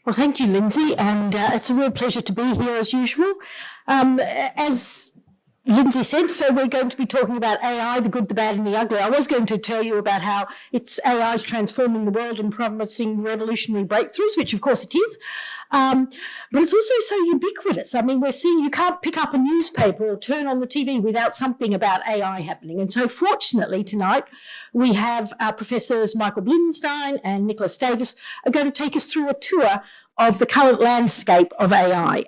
Well, thank you, Lindsay, and it's a real pleasure to be here as usual. As Lindsay said, so we're going to be talking about AI, the good, the bad and the ugly. I was going to tell you about how AI is transforming the world and promising revolutionary breakthroughs, which of course it is. But it's also so ubiquitous. I mean, we're seeing you can't pick up a newspaper or turn on the TV without something about AI happening. And so fortunately tonight we have our professors Michael Blumenstein and Nicholas Davis are going to take us through a tour of the current landscape of AI.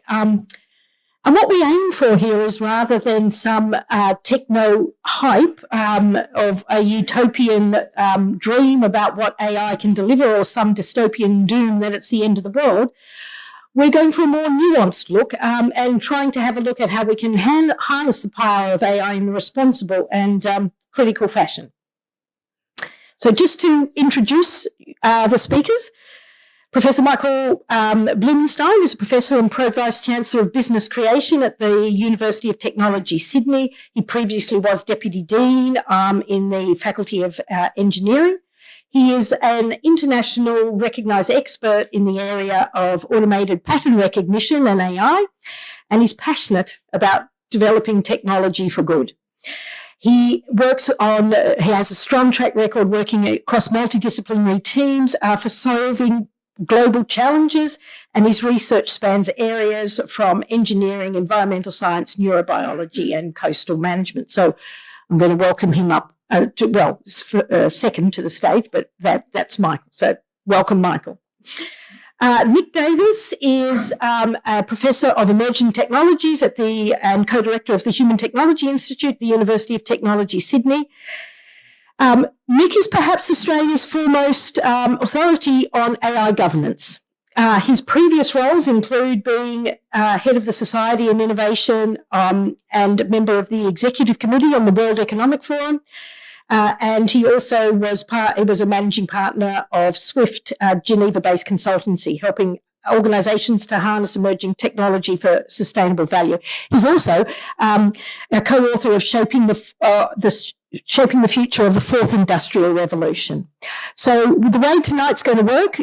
And what we aim for here is, rather than some techno hype of a utopian dream about what AI can deliver, or some dystopian doom that it's the end of the world, we're going for a more nuanced look and trying to have a look at how we can harness the power of AI in a responsible and critical fashion. So just to introduce the speakers, Professor Michael Blumenstein is a professor and Vice-Chancellor of Business Creation at the University of Technology, Sydney. He previously was Deputy Dean in the Faculty of Engineering. He is an international recognised expert in the area of automated pattern recognition and AI, and he's passionate about developing technology for good. He has a strong track record working across multidisciplinary teams for solving global challenges, and his research spans areas from engineering, environmental science, neurobiology, and coastal management. So I'm going to welcome him up second to the stage, but that's Michael. So welcome, Michael. Nick Davis is a professor of emerging technologies and co-director of the Human Technology Institute at the University of Technology, Sydney. Nick is perhaps Australia's foremost authority on AI governance. His previous roles include being head of the Society and Innovation and member of the Executive Committee on the World Economic Forum. And he also was a managing partner of Swift, Geneva-based consultancy, helping organisations to harness emerging technology for sustainable value. He's also a co-author of Shaping the Future of the Fourth Industrial Revolution. So the way tonight's going to work,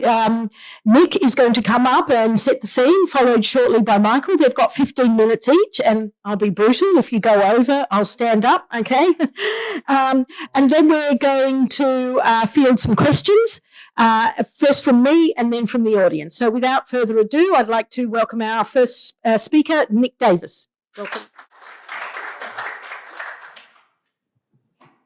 Nick is going to come up and set the scene, followed shortly by Michael. They've got 15 minutes each, and I'll be brutal. If you go over, I'll stand up, okay? And then we're going to field some questions, first from me and then from the audience. So without further ado, I'd like to welcome our first speaker, Nick Davis. Welcome.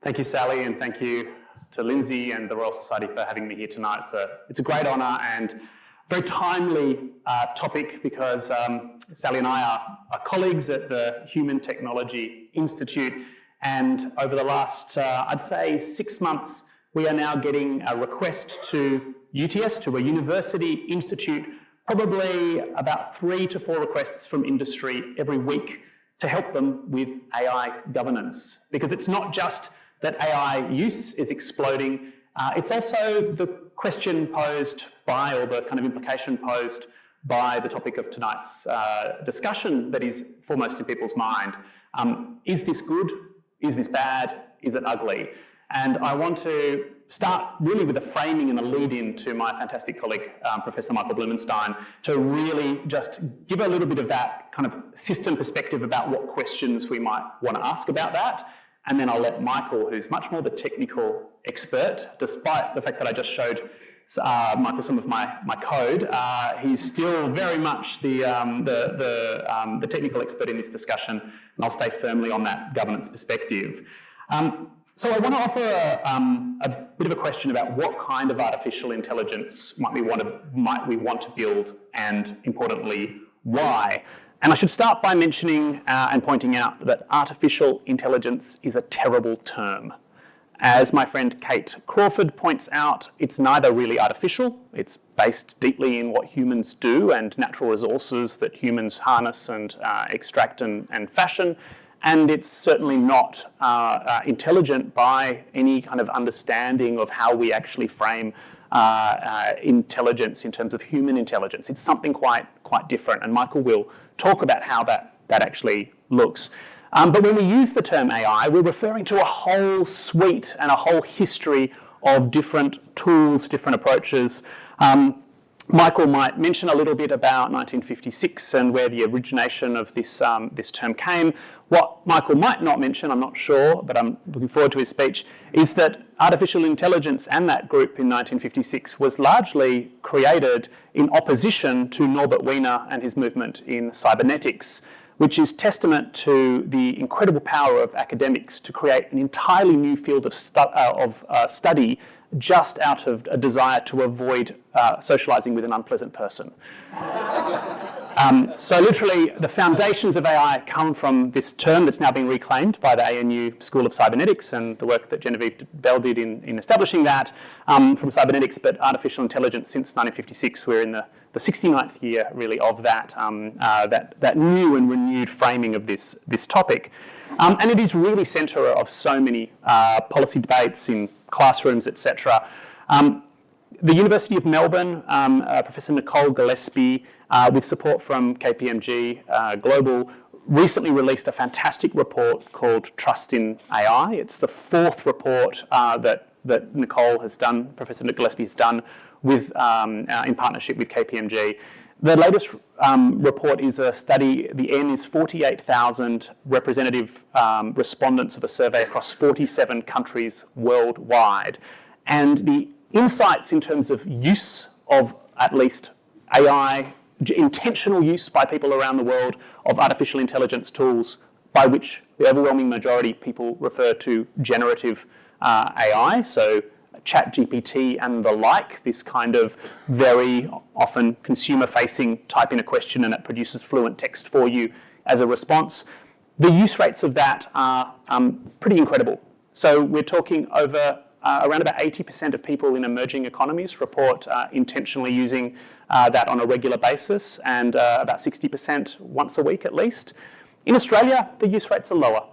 Thank you, Sally, and thank you to Lindsay and the Royal Society for having me here tonight. It's a great honour and very timely topic because Sally and I are colleagues at the Human Technology Institute, and over the last, I'd say 6 months, we are now getting a request to UTS, to a university institute, probably about 3 to 4 requests from industry every week to help them with AI governance. Because it's not just that AI use is exploding, it's also the question posed by, or the kind of implication posed by the topic of tonight's discussion that is foremost in people's mind. Is this good? Is this bad? Is it ugly? And I want to start really with a framing and a lead-in to my fantastic colleague, Professor Michael Blumenstein, to really just give a little bit of that kind of system perspective about what questions we might want to ask about that. And then I'll let Michael, who's much more the technical expert, despite the fact that I just showed Michael some of my code, he's still very much the technical expert in this discussion, and I'll stay firmly on that governance perspective. So I want to offer a bit of a question about what kind of artificial intelligence might we want to build, and importantly, why. And I should start by mentioning and pointing out that artificial intelligence is a terrible term. As my friend Kate Crawford points out, it's neither really artificial, it's based deeply in what humans do and natural resources that humans harness and extract and fashion, and it's certainly not intelligent by any kind of understanding of how we actually frame intelligence in terms of human intelligence. It's something quite different, and Michael will talk about how that actually looks. But when we use the term AI, we're referring to a whole suite and a whole history of different tools, different approaches, Michael might mention a little bit about 1956 and where the origination of this term came. What Michael might not mention, I'm not sure, but I'm looking forward to his speech, is that artificial intelligence and that group in 1956 was largely created in opposition to Norbert Wiener and his movement in cybernetics, which is testament to the incredible power of academics to create an entirely new field of study just out of a desire to avoid socialising with an unpleasant person. So literally, the foundations of AI come from this term that's now been reclaimed by the ANU School of Cybernetics and the work that Genevieve Bell did in establishing that from cybernetics, but artificial intelligence since 1956. We're in the 69th year, really, of that, that new and renewed framing of this topic. And it is really centre of so many policy debates in classrooms, etc. The University of Melbourne, Professor Nicole Gillespie, with support from KPMG Global, recently released a fantastic report called Trust in AI. It's the fourth report that Nicole has done, Professor Gillespie has done, with in partnership with KPMG. The latest report is a study. The N is 48,000 representative respondents of a survey across 47 countries worldwide. And the insights in terms of use of at least AI, intentional use by people around the world of artificial intelligence tools, by which the overwhelming majority people refer to generative AI, so ChatGPT and the like, this kind of very often consumer-facing type in a question and it produces fluent text for you as a response. The use rates of that are pretty incredible. So we're talking over around about 80% of people in emerging economies report intentionally using that on a regular basis, and about 60% once a week at least. In Australia, the use rates are lower.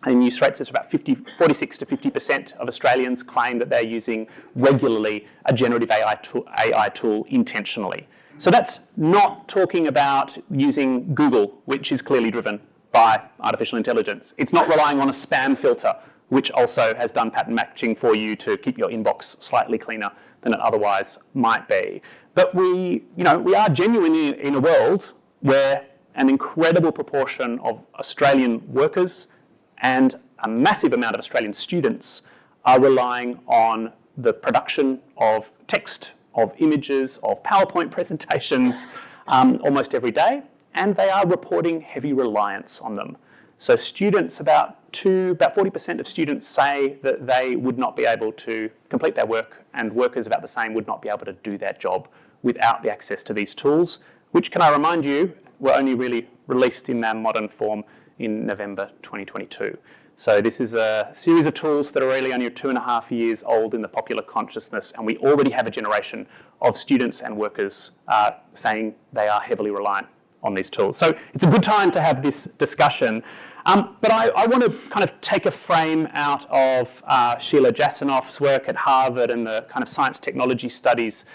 And use rates is about 46 to 50% of Australians claim that they're using regularly a generative AI tool intentionally. So that's not talking about using Google, which is clearly driven by artificial intelligence. It's not relying on a spam filter, which also has done pattern matching for you to keep your inbox slightly cleaner than it otherwise might be. But we are genuinely in a world where an incredible proportion of Australian workers and a massive amount of Australian students are relying on the production of text, of images, of PowerPoint presentations almost every day, and they are reporting heavy reliance on them. So students, about 40% of students say that they would not be able to complete their work, and workers about the same would not be able to do their job without the access to these tools, which, can I remind you, were only really released in their modern form in November 2022. So this is a series of tools that are really only 2.5 years old in the popular consciousness, and we already have a generation of students and workers saying they are heavily reliant on these tools. So it's a good time to have this discussion. But I want to kind of take a frame out of Sheila Jasanoff's work at Harvard and the kind of science technology studies,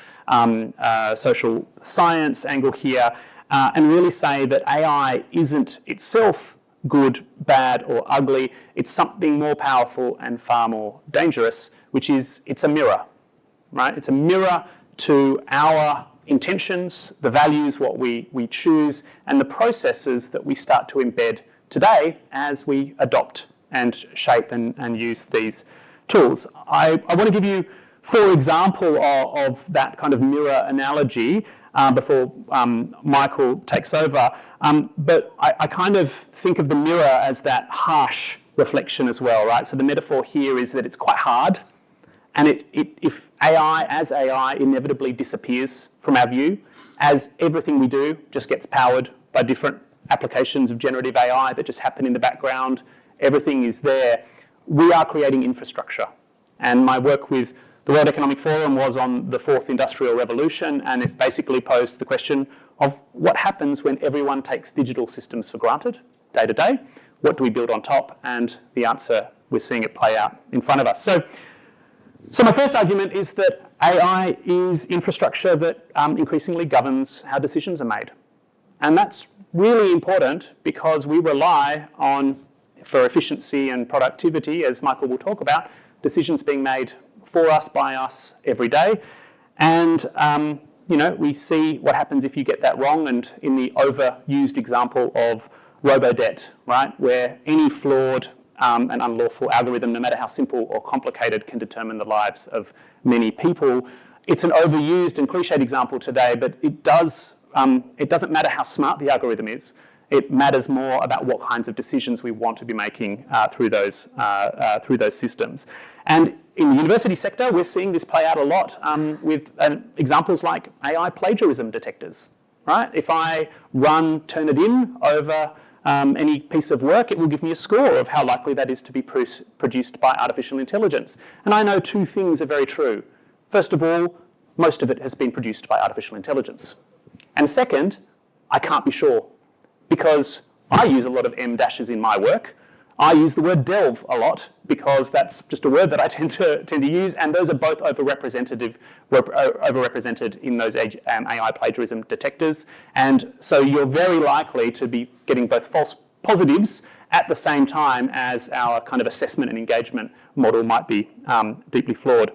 social science angle here, and really say that AI isn't itself good, bad, or ugly. It's something more powerful and far more dangerous, which is it's a mirror, right? It's a mirror to our intentions, the values, what we choose, and the processes that we start to embed today as we adopt and shape and use these tools. I want to give you, for example, of that kind of mirror analogy before Michael takes over. But I kind of think of the mirror as that harsh reflection as well, right? So the metaphor here is that it's quite hard, and if AI inevitably disappears from our view, as everything we do just gets powered by different applications of generative AI that just happen in the background, everything is there, we are creating infrastructure. And my work with the World Economic Forum was on the fourth industrial revolution, and it basically posed the question of what happens when everyone takes digital systems for granted day to day. What do we build on top? And the answer, we're seeing it play out in front of us. So my first argument is that AI is infrastructure that increasingly governs how decisions are made. And that's really important because we rely on, for efficiency and productivity, as Michael will talk about, decisions being made for us, by us, every day. And we see what happens if you get that wrong, and in the overused example of robo-debt, right, where any flawed and unlawful algorithm, no matter how simple or complicated, can determine the lives of many people. It's an overused and cliched example today, but it doesn't matter how smart the algorithm is. It matters more about what kinds of decisions we want to be making through those systems. And in the university sector, we're seeing this play out a lot with examples like AI plagiarism detectors, right? If I run Turnitin over any piece of work, it will give me a score of how likely that is to be produced by artificial intelligence. And I know two things are very true. First of all, most of it has been produced by artificial intelligence. And second, I can't be sure, because I use a lot of M dashes in my work. I use the word delve a lot because that's just a word that I tend to use, and those are both overrepresented in those AI plagiarism detectors. And so you're very likely to be getting both false positives at the same time as our kind of assessment and engagement model might be deeply flawed.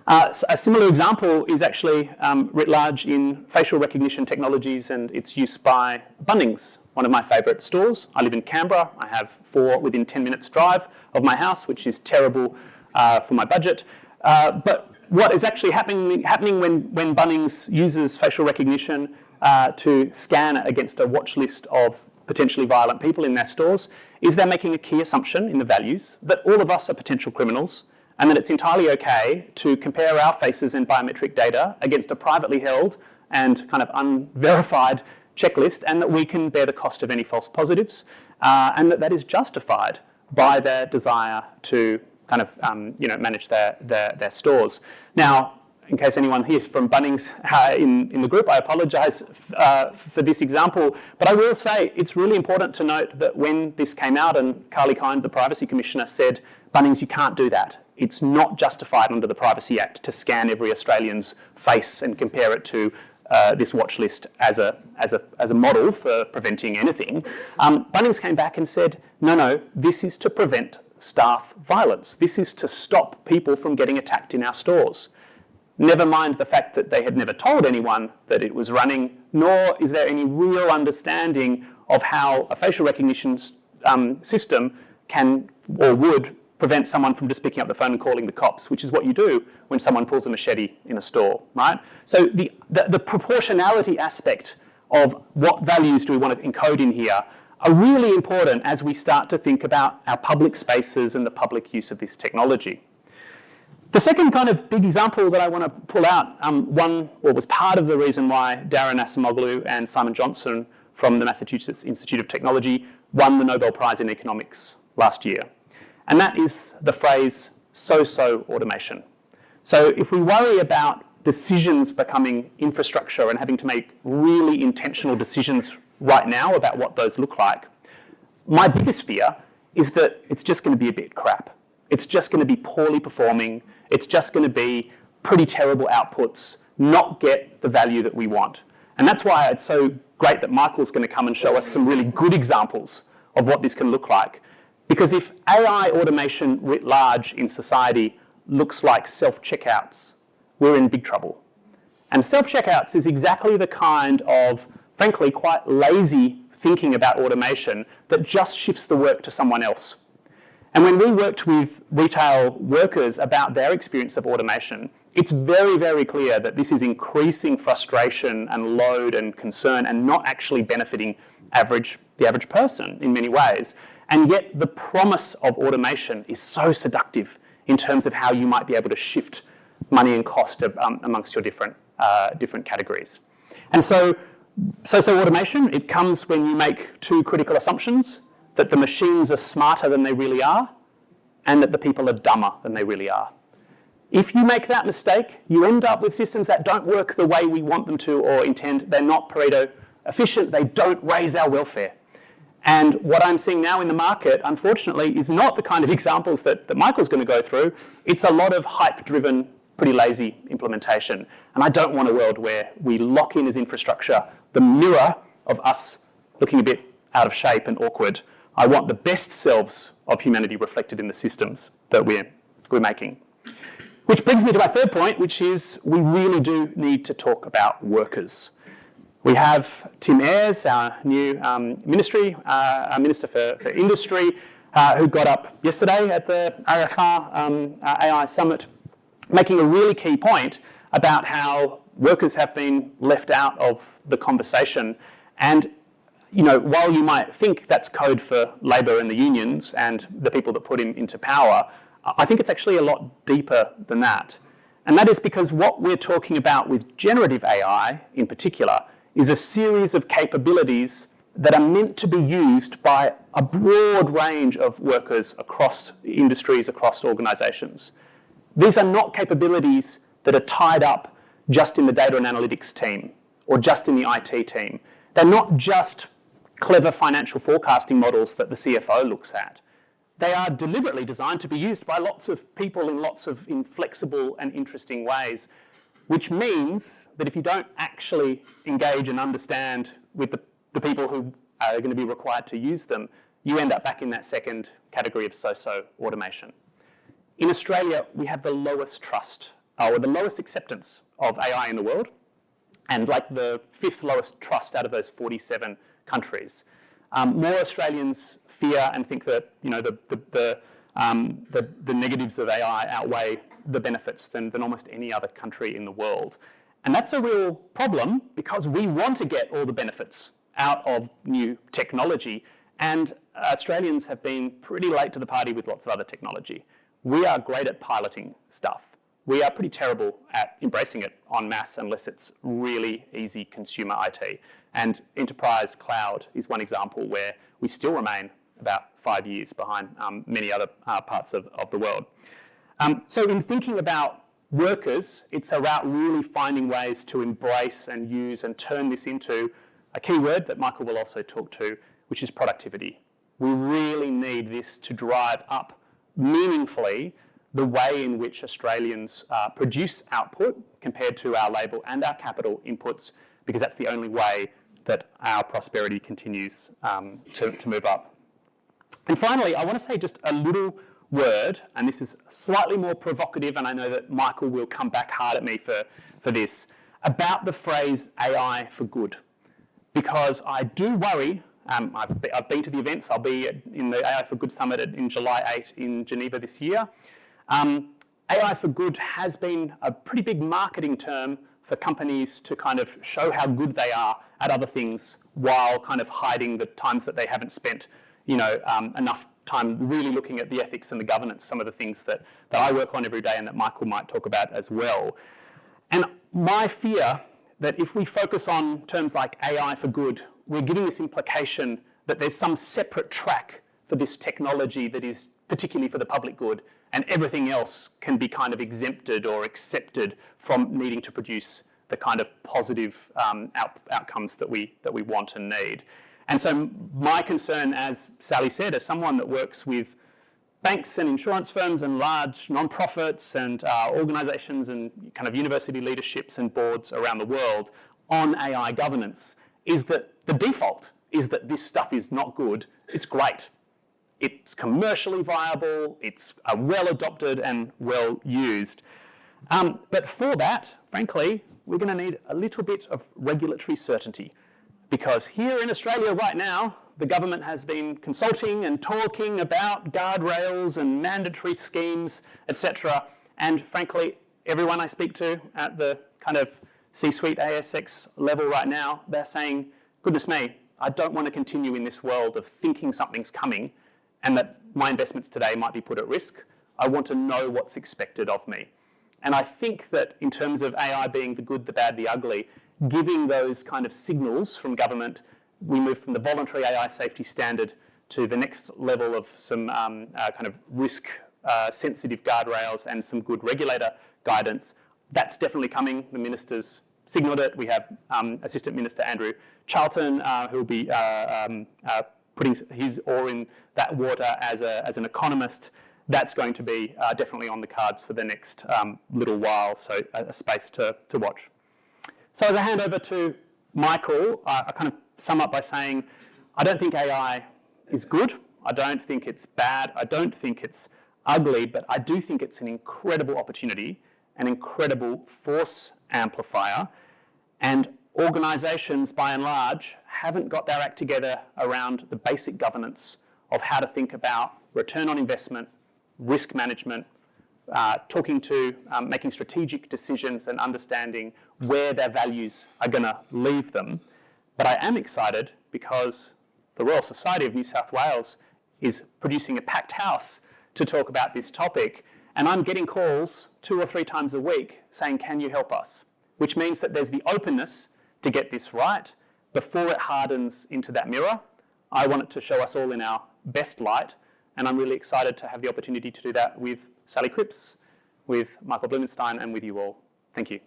A similar example is actually writ large in facial recognition technologies and its use by Bunnings, one of my favourite stores. I live in Canberra. I have 4 within 10 minutes drive of my house, which is terrible for my budget. But what is actually happening when Bunnings uses facial recognition to scan against a watch list of potentially violent people in their stores is they're making a key assumption in the values that all of us are potential criminals, and that it's entirely okay to compare our faces and biometric data against a privately held and kind of unverified checklist, and that we can bear the cost of any false positives, and that is justified by their desire to kind of manage their stores. Now, in case anyone here from Bunnings in the group, I apologise for this example, but I will say it's really important to note that when this came out and Carly Kind, the Privacy Commissioner, said, Bunnings, you can't do that. It's not justified under the Privacy Act to scan every Australian's face and compare it to this watch list as a model for preventing anything. Bunnings came back and said, no, this is to prevent staff violence. This is to stop people from getting attacked in our stores. Never mind the fact that they had never told anyone that it was running, nor is there any real understanding of how a facial recognition system can or would prevent someone from just picking up the phone and calling the cops, which is what you do when someone pulls a machete in a store, right? So the proportionality aspect of what values do we want to encode in here are really important as we start to think about our public spaces and the public use of this technology. The second kind of big example that I want to pull out, was part of the reason why Darren Acemoglu and Simon Johnson from the Massachusetts Institute of Technology won the Nobel Prize in Economics last year. And that is the phrase so-so automation. So if we worry about decisions becoming infrastructure and having to make really intentional decisions right now about what those look like, my biggest fear is that it's just going to be a bit crap. It's just going to be poorly performing. It's just going to be pretty terrible outputs, not get the value that we want. And that's why it's so great that Michael's going to come and show us some really good examples of what this can look like. Because if AI automation writ large in society looks like self-checkouts, we're in big trouble. And self-checkouts is exactly the kind of, frankly, quite lazy thinking about automation that just shifts the work to someone else. And when we worked with retail workers about their experience of automation, it's very, very clear that this is increasing frustration and load and concern and not actually benefiting the average person in many ways. And yet the promise of automation is so seductive in terms of how you might be able to shift money and cost amongst your different categories. And so automation, it comes when you make 2 critical assumptions, that the machines are smarter than they really are, and that the people are dumber than they really are. If you make that mistake, you end up with systems that don't work the way we want them to or intend. They're not Pareto efficient. They don't raise our welfare. And what I'm seeing now in the market, unfortunately, is not the kind of examples that Michael's going to go through. It's a lot of hype-driven, pretty lazy implementation. And I don't want a world where we lock in as infrastructure the mirror of us looking a bit out of shape and awkward. I want the best selves of humanity reflected in the systems that we're making. Which brings me to my third point, which is we really do need to talk about workers. We have Tim Ayres, our new Minister for Industry, who got up yesterday at the RFR AI Summit, making a really key point about how workers have been left out of the conversation. And while you might think that's code for Labor and the unions and the people that put him into power, I think it's actually a lot deeper than that. And that is because what we're talking about with generative AI in particular is a series of capabilities that are meant to be used by a broad range of workers across industries, across organisations. These are not capabilities that are tied up just in the data and analytics team or just in the IT team. They're not just clever financial forecasting models that the CFO looks at. They are deliberately designed to be used by lots of people in lots of inflexible and interesting ways, which means that if you don't actually engage and understand with the people who are going to be required to use them, you end up back in that second category of so-so automation. In Australia, we have the lowest trust, or the lowest acceptance of AI in the world, and like the 5th lowest trust out of those 47 countries. More Australians fear and think that the negatives of AI outweigh the benefits than almost any other country in the world. And that's a real problem because we want to get all the benefits out of new technology, and Australians have been pretty late to the party with lots of other technology. We are great at piloting stuff. We are pretty terrible at embracing it en masse unless it's really easy consumer IT. And enterprise cloud is one example where we still remain about 5 years behind many other parts of the world. So in thinking about workers, it's about really finding ways to embrace and use and turn this into a key word that Michael will also talk to, which is productivity. We really need this to drive up meaningfully the way in which Australians produce output compared to our labour and our capital inputs, because that's the only way that our prosperity continues to move up. And finally, I want to say just a little word, and this is slightly more provocative, and I know that Michael will come back hard at me for this, about the phrase AI for good. Because I do worry, I've been to the events, I'll be in the AI for Good Summit in July 8 in Geneva this year. AI for good has been a pretty big marketing term for companies to kind of show how good they are at other things while kind of hiding the times that they haven't spent, enough time really looking at the ethics and the governance, some of the things that I work on every day and that Michael might talk about as well. And my fear that if we focus on terms like AI for good, we're giving this implication that there's some separate track for this technology that is particularly for the public good, and everything else can be kind of exempted or accepted from needing to produce the kind of positive outcomes that we want and need. And so my concern, as Sally said, as someone that works with banks and insurance firms and large non-profits and organisations and kind of university leaderships and boards around the world on AI governance, is that the default is that this stuff is not good, it's great. It's commercially viable, it's well adopted and well used. But for that, frankly, we're going to need a little bit of regulatory certainty, because here in Australia right now, the government has been consulting and talking about guardrails and mandatory schemes, etc. And frankly, everyone I speak to at the kind of C-suite ASX level right now, they're saying, goodness me, I don't want to continue in this world of thinking something's coming and that my investments today might be put at risk. I want to know what's expected of me. And I think that in terms of AI being the good, the bad, the ugly, giving those kind of signals from government, we move from the voluntary AI safety standard to the next level of some kind of risk-sensitive guardrails and some good regulator guidance. That's definitely coming. The ministers signalled it. We have Assistant Minister Andrew Charlton, who will be putting his oar in that water as an economist. That's going to be definitely on the cards for the next little while, so a space to watch. So as I hand over to Michael, I kind of sum up by saying, I don't think AI is good. I don't think it's bad. I don't think it's ugly, but I do think it's an incredible opportunity, an incredible force amplifier, and organisations, by and large, haven't got their act together around the basic governance of how to think about return on investment, risk management, making strategic decisions and understanding where their values are going to leave them. But I am excited because the Royal Society of New South Wales is producing a packed house to talk about this topic, and I'm getting calls 2 or 3 times a week saying, can you help us? Which means that there's the openness to get this right before it hardens into that mirror. I want it to show us all in our best light, and I'm really excited to have the opportunity to do that with Sally Cripps, with Michael Blumenstein, and with you all. Thank you.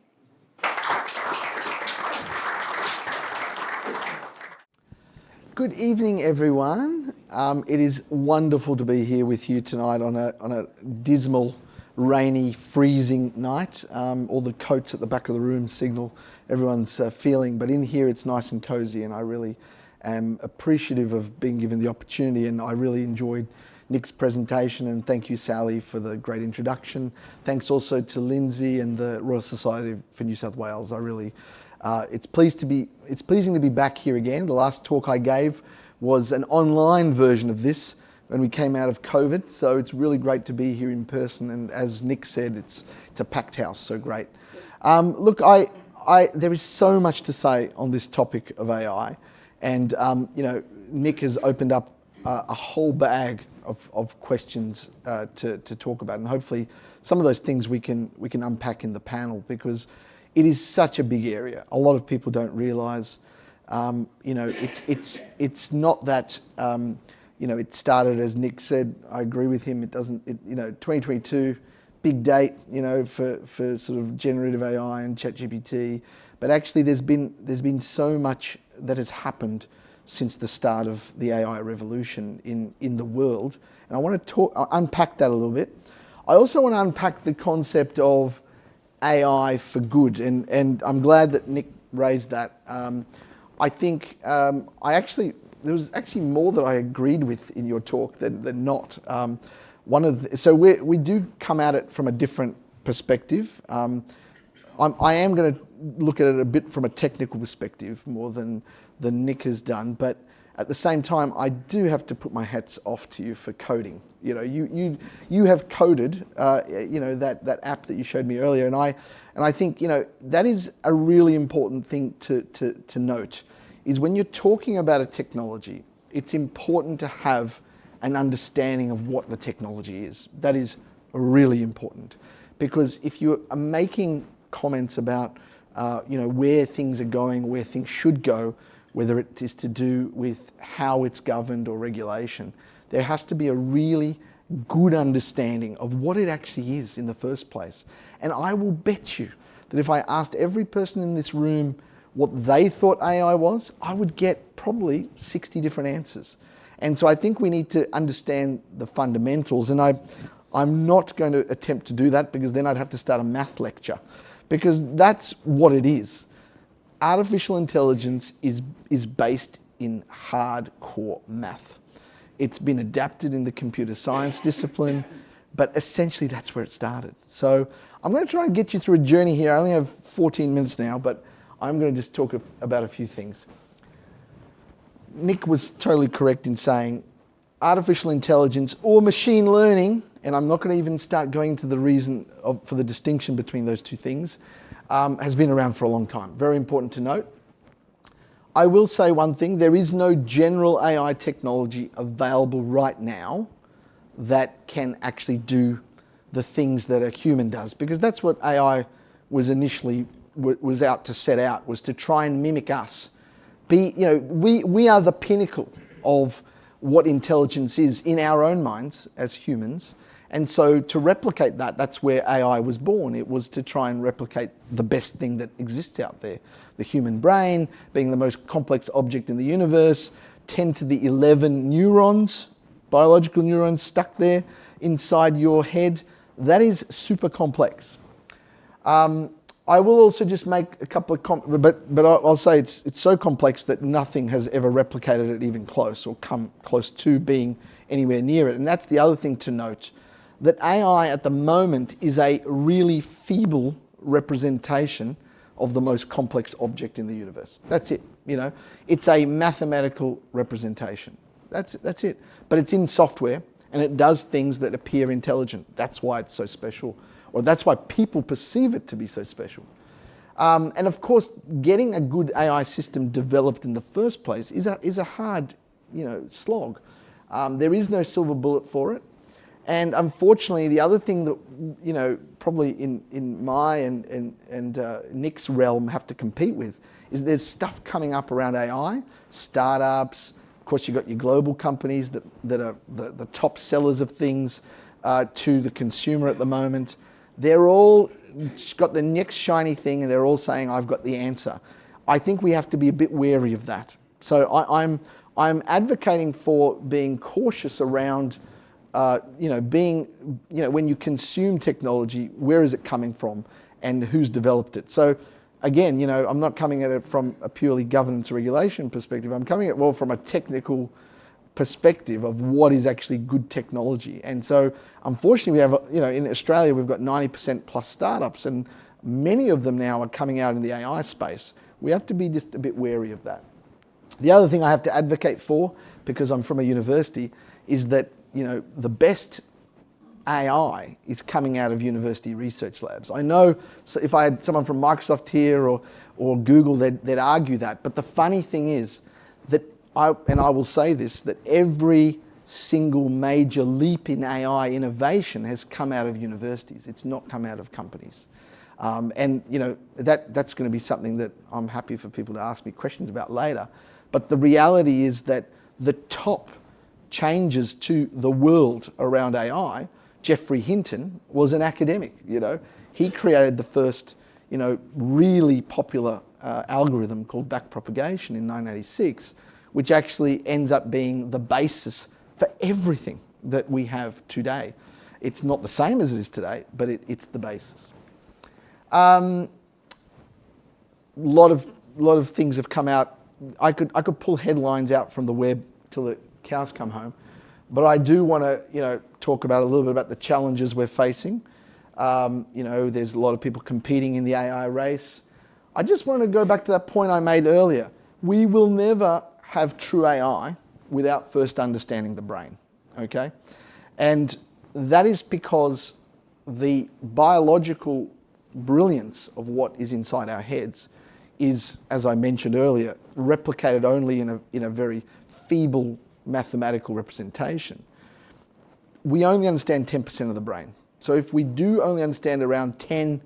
Good evening, everyone. It is wonderful to be here with you tonight on a dismal, rainy, freezing night. All the coats at the back of the room signal everyone's feeling, but in here it's nice and cozy, and I really am appreciative of being given the opportunity, and I really enjoyed Nick's presentation, and thank you, Sally, for the great introduction. Thanks also to Lindsay and the Royal Society for New South Wales. I really it's pleasing to be back here again. The last talk I gave was an online version of this when we came out of COVID, so it's really great to be here in person. And as Nick said, it's a packed house, so great. Look, there is so much to say on this topic of AI, and Nick has opened up a whole bag of questions to talk about, and hopefully some of those things we can unpack in the panel, because it is such a big area. A lot of people don't realise, it's not that, it started, as Nick said. I agree with him. 2022, big date, for sort of generative AI and ChatGPT. But actually, there's been so much that has happened since the start of the AI revolution in the world, and I want to unpack that a little bit. I also want to unpack the concept of AI for good, and I'm glad that Nick raised that. I think there was actually more that I agreed with in your talk than not. So we do come at it from a different perspective. I am going to look at it a bit from a technical perspective more than Nick has done, but at the same time, I do have to put my hats off to you for coding. You have coded, that app that you showed me earlier, and I think that is a really important thing to note. Is when you're talking about a technology, it's important to have an understanding of what the technology is. That is really important, because if you are making comments about where things are going, where things should go, whether it is to do with how it's governed or regulation, there has to be a really good understanding of what it actually is in the first place. And I will bet you that if I asked every person in this room what they thought AI was, I would get probably 60 different answers. And so I think we need to understand the fundamentals, and I'm not going to attempt to do that, because then I'd have to start a math lecture, because that's what it is. Artificial intelligence is based in hardcore math. It's been adapted in the computer science discipline, but essentially that's where it started. So I'm going to try and get you through a journey here. I only have 14 minutes now, but I'm going to just talk about a few things. Nick was totally correct in saying artificial intelligence or machine learning, and I'm not going to even start going into the reason for the distinction between those two things, has been around for a long time. Very important to note. I will say one thing: there is no general AI technology available right now that can actually do the things that a human does, because that's what AI was initially was out to set out, was to try and mimic us. We are the pinnacle of what intelligence is in our own minds as humans. And so to replicate that's where AI was born. It was to try and replicate the best thing that exists out there. The human brain being the most complex object in the universe, 10 to the 11 neurons, biological neurons stuck there inside your head. That is super complex. I will also just make a couple of but I'll say it's so complex that nothing has ever replicated it even close or come close to being anywhere near it. And that's the other thing to note, that AI at the moment is a really feeble representation of the most complex object in the universe. That's it, you know. It's a mathematical representation. That's it. But it's in software and it does things that appear intelligent. That's why it's so special, or that's why people perceive it to be so special. And of course, getting a good AI system developed in the first place is a hard, slog. There is no silver bullet for it. And unfortunately, the other thing that, probably in my and Nick's realm have to compete with is there's stuff coming up around AI, startups. Of course, you've got your global companies that are the top sellers of things to the consumer at the moment. They're all got the next shiny thing and they're all saying, I've got the answer. I think we have to be a bit wary of that. So I'm advocating for being cautious around when you consume technology, where is it coming from and who's developed it? So again, I'm not coming at it from a purely governance regulation perspective. I'm coming at it from a technical perspective of what is actually good technology. And so unfortunately we have, in Australia, we've got 90% plus startups and many of them now are coming out in the AI space. We have to be just a bit wary of that. The other thing I have to advocate for, because I'm from a university, is that the best AI is coming out of university research labs. I know if I had someone from Microsoft here or Google, they'd argue that. But the funny thing is that I will say this, that every single major leap in AI innovation has come out of universities. It's not come out of companies. That's going to be something that I'm happy for people to ask me questions about later. But the reality is that the top changes to the world around AI, Geoffrey Hinton was an academic, He created the first, really popular algorithm called backpropagation in 1986, which actually ends up being the basis for everything that we have today. It's not the same as it is today, but it's the basis. Lot of things have come out. I could pull headlines out from the web till the cows come home, but I do want to talk about a little bit about the challenges we're facing. There's a lot of people competing in the AI race. I just want to go back to that point I made earlier. We will never have true AI without first understanding the brain, okay? And that is because the biological brilliance of what is inside our heads is, as I mentioned earlier, replicated only in a very feeble mathematical representation. We only understand 10% of the brain. So if we do only understand around 10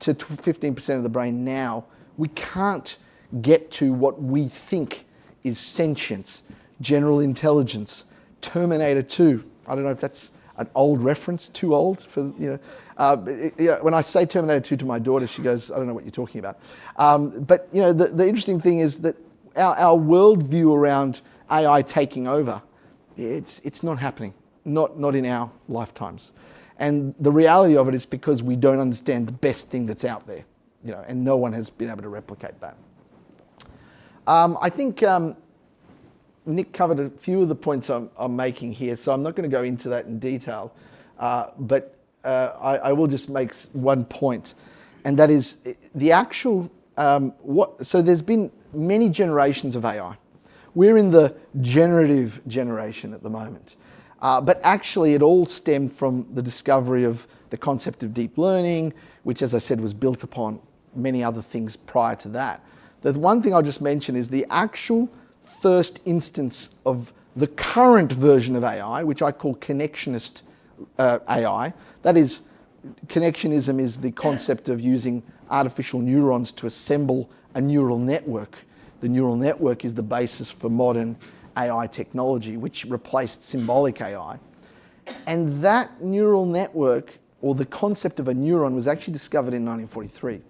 to 15% of the brain now, we can't get to what we think is sentience, general intelligence, Terminator 2. I don't know if that's an old reference, too old for, when I say Terminator 2 to my daughter, she goes, I don't know what you're talking about. But the interesting thing is that our worldview around AI taking over, it's not happening, not in our lifetimes. And the reality of it is because we don't understand the best thing that's out there, and no one has been able to replicate that. I think Nick covered a few of the points I'm making here, so I'm not going to go into that in detail, but I will just make one point, and that is the actual, so there's been many generations of AI. We're in the generative generation at the moment, but actually it all stemmed from the discovery of the concept of deep learning, which, as I said, was built upon many other things prior to that. The one thing I'll just mention is the actual first instance of the current version of AI, which I call connectionist AI. That is, connectionism is the concept of using artificial neurons to assemble a neural network. The neural network is the basis for modern AI technology, which replaced symbolic AI. And that neural network, or the concept of a neuron, was actually discovered in 1943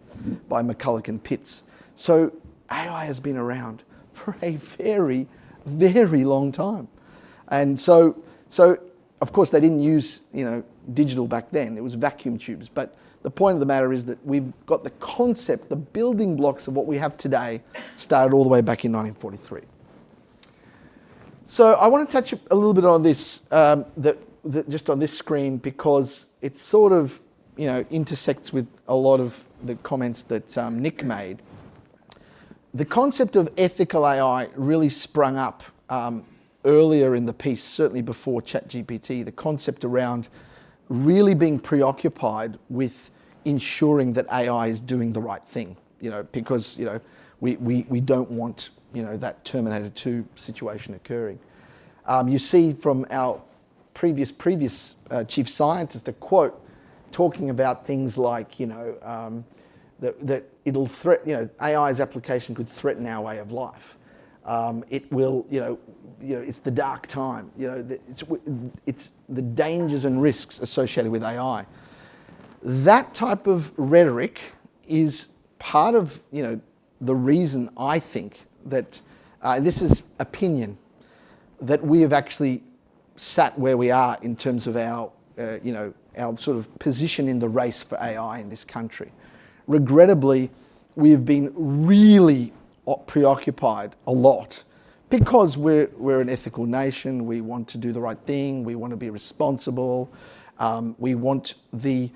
by McCulloch and Pitts. So AI has been around for a very, very long time. And so of course they didn't use, digital back then. It was vacuum tubes. But the point of the matter is that we've got the concept, the building blocks of what we have today started all the way back in 1943. So I want to touch a little bit on this, that just on this screen because it sort of, intersects with a lot of the comments that Nick made. The concept of ethical AI really sprung up earlier in the piece, certainly before ChatGPT, the concept around really being preoccupied with ensuring that AI is doing the right thing, because, we don't want, that Terminator 2 situation occurring. You see from our previous chief scientist a quote talking about things like, that it'll threaten, AI's application could threaten our way of life. It will, it's the dark time. It's the dangers and risks associated with AI. That type of rhetoric is part of, the reason I think that, and this is opinion, that we have actually sat where we are in terms of our, our sort of position in the race for AI in this country. Regrettably, we have been really preoccupied a lot because we're an ethical nation. We want to do the right thing. We want to be responsible. We want the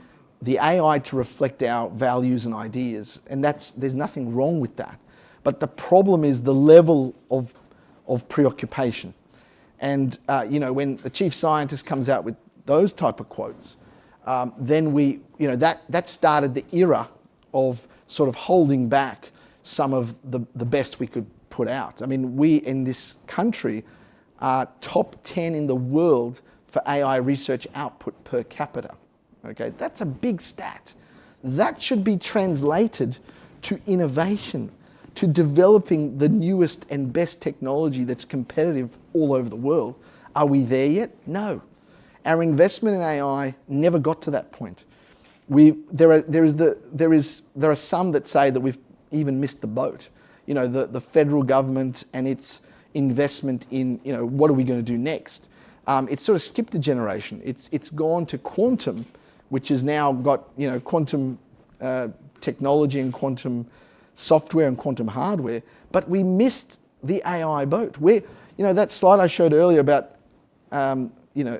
AI to reflect our values and ideas, and there's nothing wrong with that. But the problem is the level of preoccupation. And when the chief scientist comes out with those type of quotes, then that started the era of sort of holding back some of the best we could put out. I mean, we in this country are top 10 in the world for AI research output per capita. Okay, that's a big stat. That should be translated to innovation, to developing the newest and best technology that's competitive all over the world. Are we there yet? No. Our investment in AI never got to that point. There are some that say that we've even missed the boat. The federal government and its investment in, what are we going to do next? It's sort of skipped a generation. It's gone to quantum, which has now got, quantum technology and quantum software and quantum hardware, but we missed the AI boat. That slide I showed earlier about,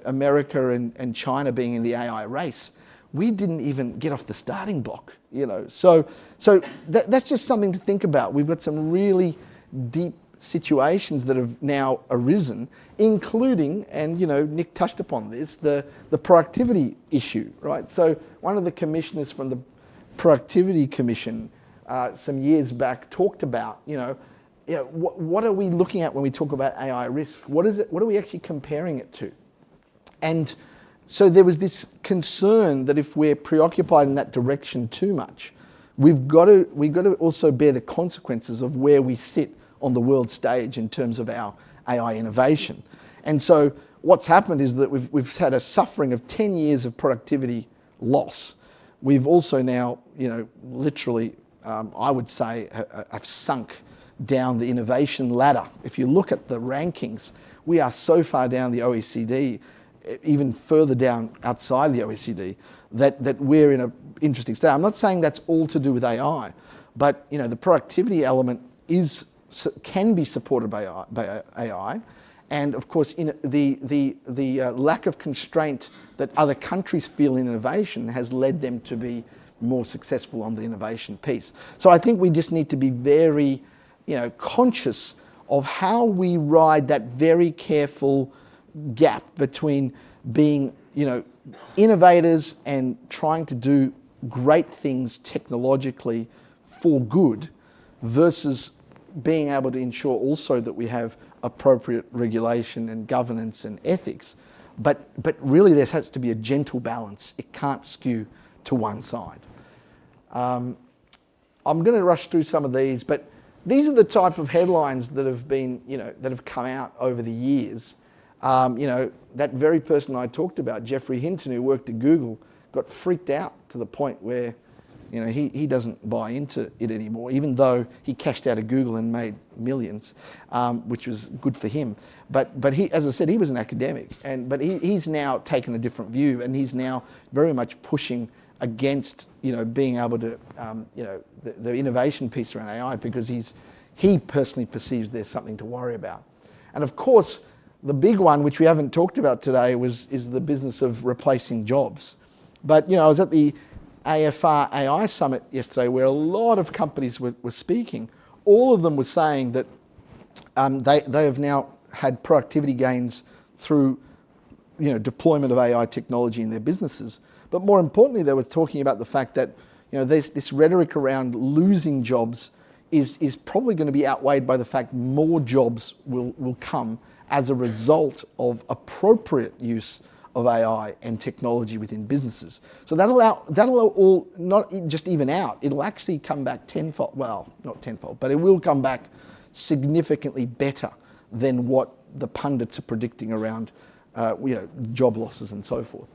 America and China being in the AI race, we didn't even get off the starting block, So that's just something to think about. We've got some really deep situations that have now arisen, including, and Nick touched upon this, the productivity issue, right? So one of the commissioners from the Productivity Commission some years back talked about, what are we looking at when we talk about AI risk? What is it? What are we actually comparing it to? And so there was this concern that if we're preoccupied in that direction too much, we've got to also bear the consequences of where we sit on the world stage in terms of our AI innovation. And so what's happened is that we've had a suffering of 10 years of productivity loss. We've also now, literally, I would say, have sunk down the innovation ladder. If you look at the rankings, we are so far down the OECD, even further down outside the OECD, that we're in an interesting state. I'm not saying that's all to do with AI, but the productivity element can be supported by AI, and of course, the lack of constraint that other countries feel in innovation has led them to be more successful on the innovation piece. So I think we just need to be very, conscious of how we ride that very careful gap between being, innovators and trying to do great things technologically for good versus being able to ensure also that we have appropriate regulation and governance and ethics. But really there has to be a gentle balance. It can't skew to one side. I'm going to rush through some of these, but these are the type of headlines that have been, that have come out over the years. That very person I talked about, Geoffrey Hinton, who worked at Google, got freaked out to the point where, he doesn't buy into it anymore, even though he cashed out of Google and made millions, which was good for him. But he, as I said, he was an academic, but he's now taken a different view, and he's now very much pushing against, being able to, the innovation piece around AI, because he personally perceives there's something to worry about. And of course, The big one, which we haven't talked about today, is the business of replacing jobs. But I was at the AFR AI Summit yesterday, where a lot of companies were speaking. All of them were saying that they have now had productivity gains through deployment of AI technology in their businesses. But more importantly, they were talking about the fact that there's this rhetoric around losing jobs is probably going to be outweighed by the fact more jobs will come as a result of appropriate use of AI and technology within businesses. So that'll all not just even out, it'll actually come back tenfold, well, not tenfold, but it will come back significantly better than what the pundits are predicting around job losses and so forth.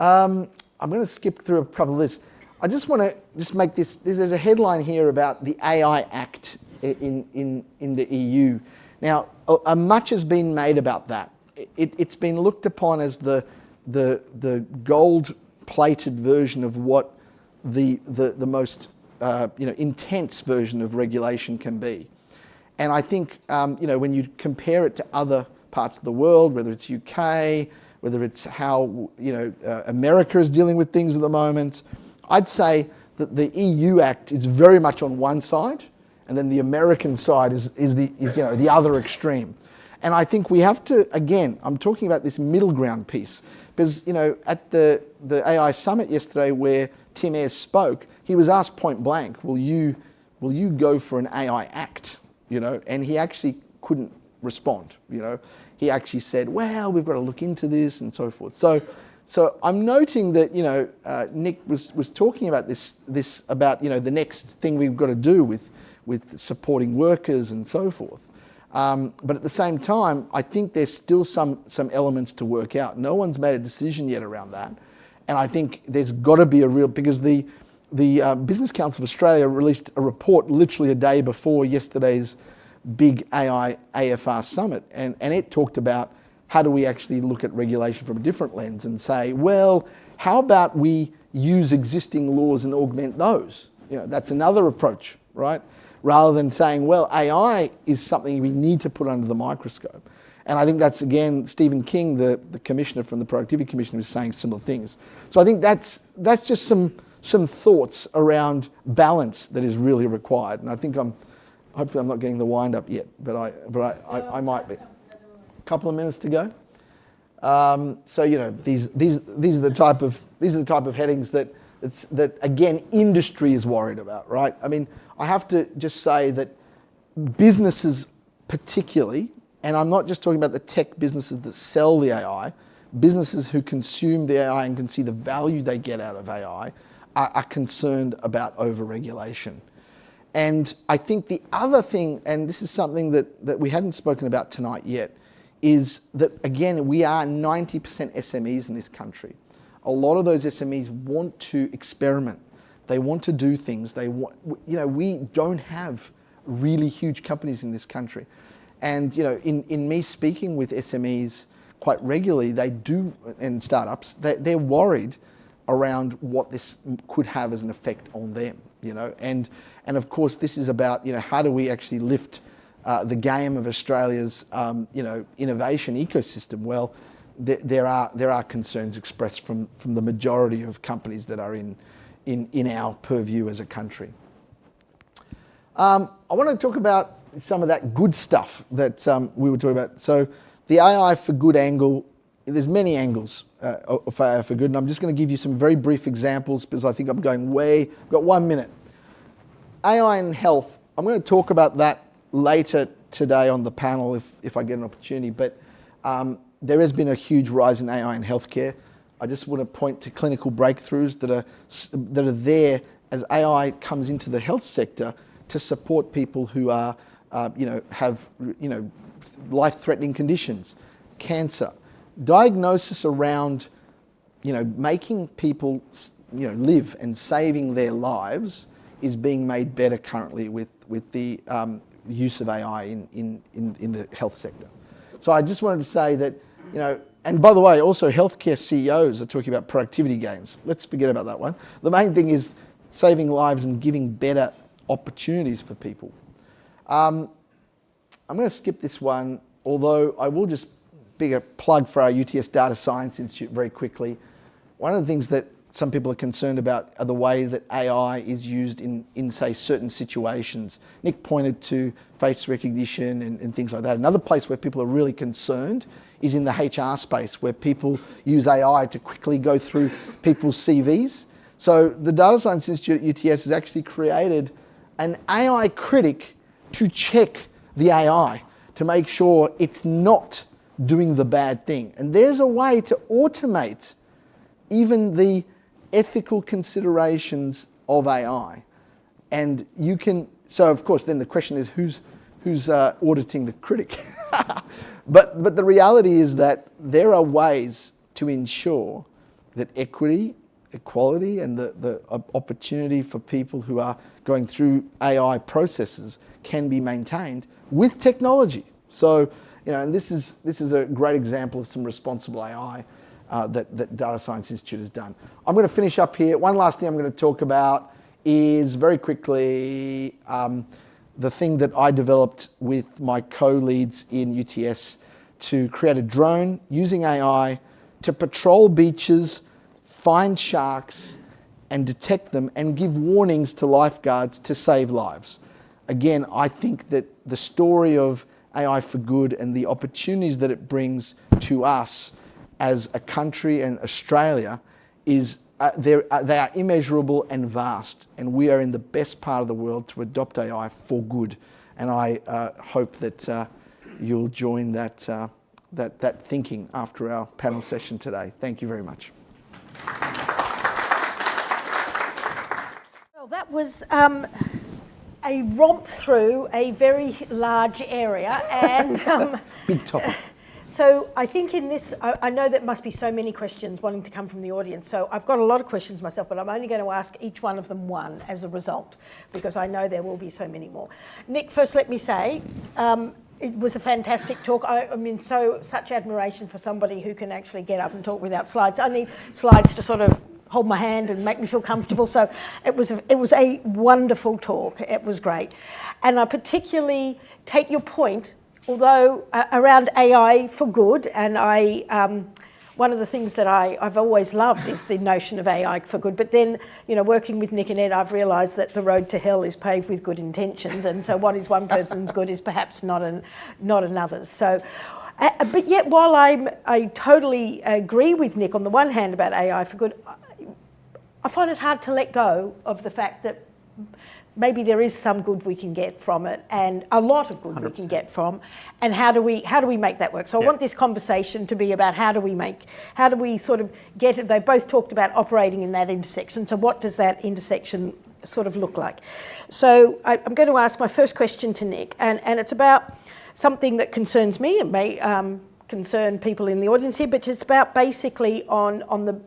I'm going to skip through a couple of this. I just want to make this, there's a headline here about the AI Act in the EU. Now, much has been made about that. It's been looked upon as the gold-plated version of what the most intense version of regulation can be. And I think when you compare it to other parts of the world, whether it's UK, whether it's how America is dealing with things at the moment, I'd say that the EU Act is very much on one side, and then the American side is the other extreme. And I think we have to, again, I'm talking about this middle ground piece, because at the AI Summit yesterday, where Tim Ayres spoke, he was asked point blank, will you go for an AI Act? And he actually couldn't respond. He actually said, well, we've got to look into this and so forth. So I'm noting that Nick was talking about this about the next thing we've got to do with supporting workers and so forth. But at the same time, I think there's still some elements to work out. No one's made a decision yet around that, and I think there's got to be a real, because the Business Council of Australia released a report literally a day before yesterday's big AI AFR summit, and it talked about how do we actually look at regulation from a different lens and say, well, how about we use existing laws and augment those? That's another approach, right? Rather than saying, well, AI is something we need to put under the microscope. And I think that's, again, Stephen King, the commissioner from the Productivity Commission, was saying similar things. So I think that's just some thoughts around balance that is really required. And I think hopefully I'm not getting the wind up yet, but I might be. Couple of minutes to go. So these are the type of headings that again industry is worried about, right? I mean, I have to just say that businesses particularly, and I'm not just talking about the tech businesses that sell the AI, businesses who consume the AI and can see the value they get out of AI are concerned about over-regulation. And I think the other thing, and this is something that we hadn't spoken about tonight yet, is that, again, we are 90% SMEs in this country. A lot of those SMEs want to experiment. They want to do things. We don't have really huge companies in this country. And, in me speaking with SMEs quite regularly, they do, and startups, they're worried around what this could have as an effect on them, And of course, this is about, how do we actually lift the game of Australia's, innovation ecosystem? Well, there are concerns expressed from the majority of companies that are in our purview as a country. I want to talk about some of that good stuff that we were talking about. So the AI for good angle, there's many angles of AI for good, and I'm just going to give you some very brief examples because I think I'm going I've got 1 minute. AI in health, I'm going to talk about that later today on the panel if I get an opportunity, but there has been a huge rise in AI in healthcare. I just want to point to clinical breakthroughs that are there as AI comes into the health sector to support people who are, have life-threatening conditions, cancer, diagnosis around, making people, live and saving their lives is being made better currently with the use of AI in the health sector. So I just wanted to say that, and by the way, also healthcare CEOs are talking about productivity gains. Let's forget about that one. The main thing is saving lives and giving better opportunities for people. I'm going to skip this one although I will just big a plug for our UTS Data Science Institute very quickly. One of the things that some people are concerned about are the way that AI is used in say, certain situations. Nick pointed to face recognition and things like that. Another place where people are really concerned is in the HR space, where people use AI to quickly go through people's CVs. So the Data Science Institute at UTS has actually created an AI critic to check the AI, to make sure it's not doing the bad thing. And there's a way to automate even the ethical considerations of AI. And you can, so of course then the question is who's auditing the critic? But the reality is that there are ways to ensure that equity, equality, and the opportunity for people who are going through AI processes can be maintained with technology. So, and this is a great example of some responsible AI that Data Science Institute has done. I'm going to finish up here. One last thing I'm going to talk about is very quickly the thing that I developed with my co-leads in UTS to create a drone using AI to patrol beaches, find sharks, and detect them and give warnings to lifeguards to save lives. Again, I think that the story of AI for good and the opportunities that it brings to us as a country and Australia is they are immeasurable and vast, and we are in the best part of the world to adopt AI for good. And I hope that you'll join that thinking after our panel session today. Thank you very much. Well, that was a romp through a very large area and big topic. So I think in this, I know there must be so many questions wanting to come from the audience. So I've got a lot of questions myself, but I'm only going to ask each one of them one as a result, because I know there will be so many more. Nick, first let me say, it was a fantastic talk. I mean, such admiration for somebody who can actually get up and talk without slides. I need slides to sort of hold my hand and make me feel comfortable. So it was a wonderful talk. It was great. And I particularly take your point, although around AI for good, and one of the things that I've always loved is the notion of AI for good. But then, working with Nick and Ed, I've realised that the road to hell is paved with good intentions, and so what is one person's good is perhaps not another's. So, but yet, while I totally agree with Nick on the one hand about AI for good, I find it hard to let go of the fact that maybe there is some good we can get from it, and a lot of good 100%. We can get from, and how do we make that work? So I want this conversation to be about how do we sort of get it? They both talked about operating in that intersection. So what does that intersection sort of look like? So I'm going to ask my first question to Nick, and it's about something that concerns me. It may concern people in the audience here, but it's about basically on the.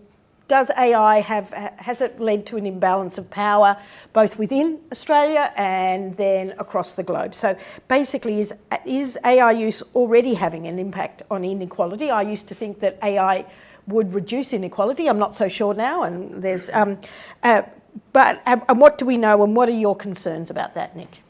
Does AI has it led to an imbalance of power both within Australia and then across the globe? So basically, is AI use already having an impact on inequality? I used to think that AI would reduce inequality. I'm not so sure now, and there's but what do we know, and what are your concerns about that, Nick?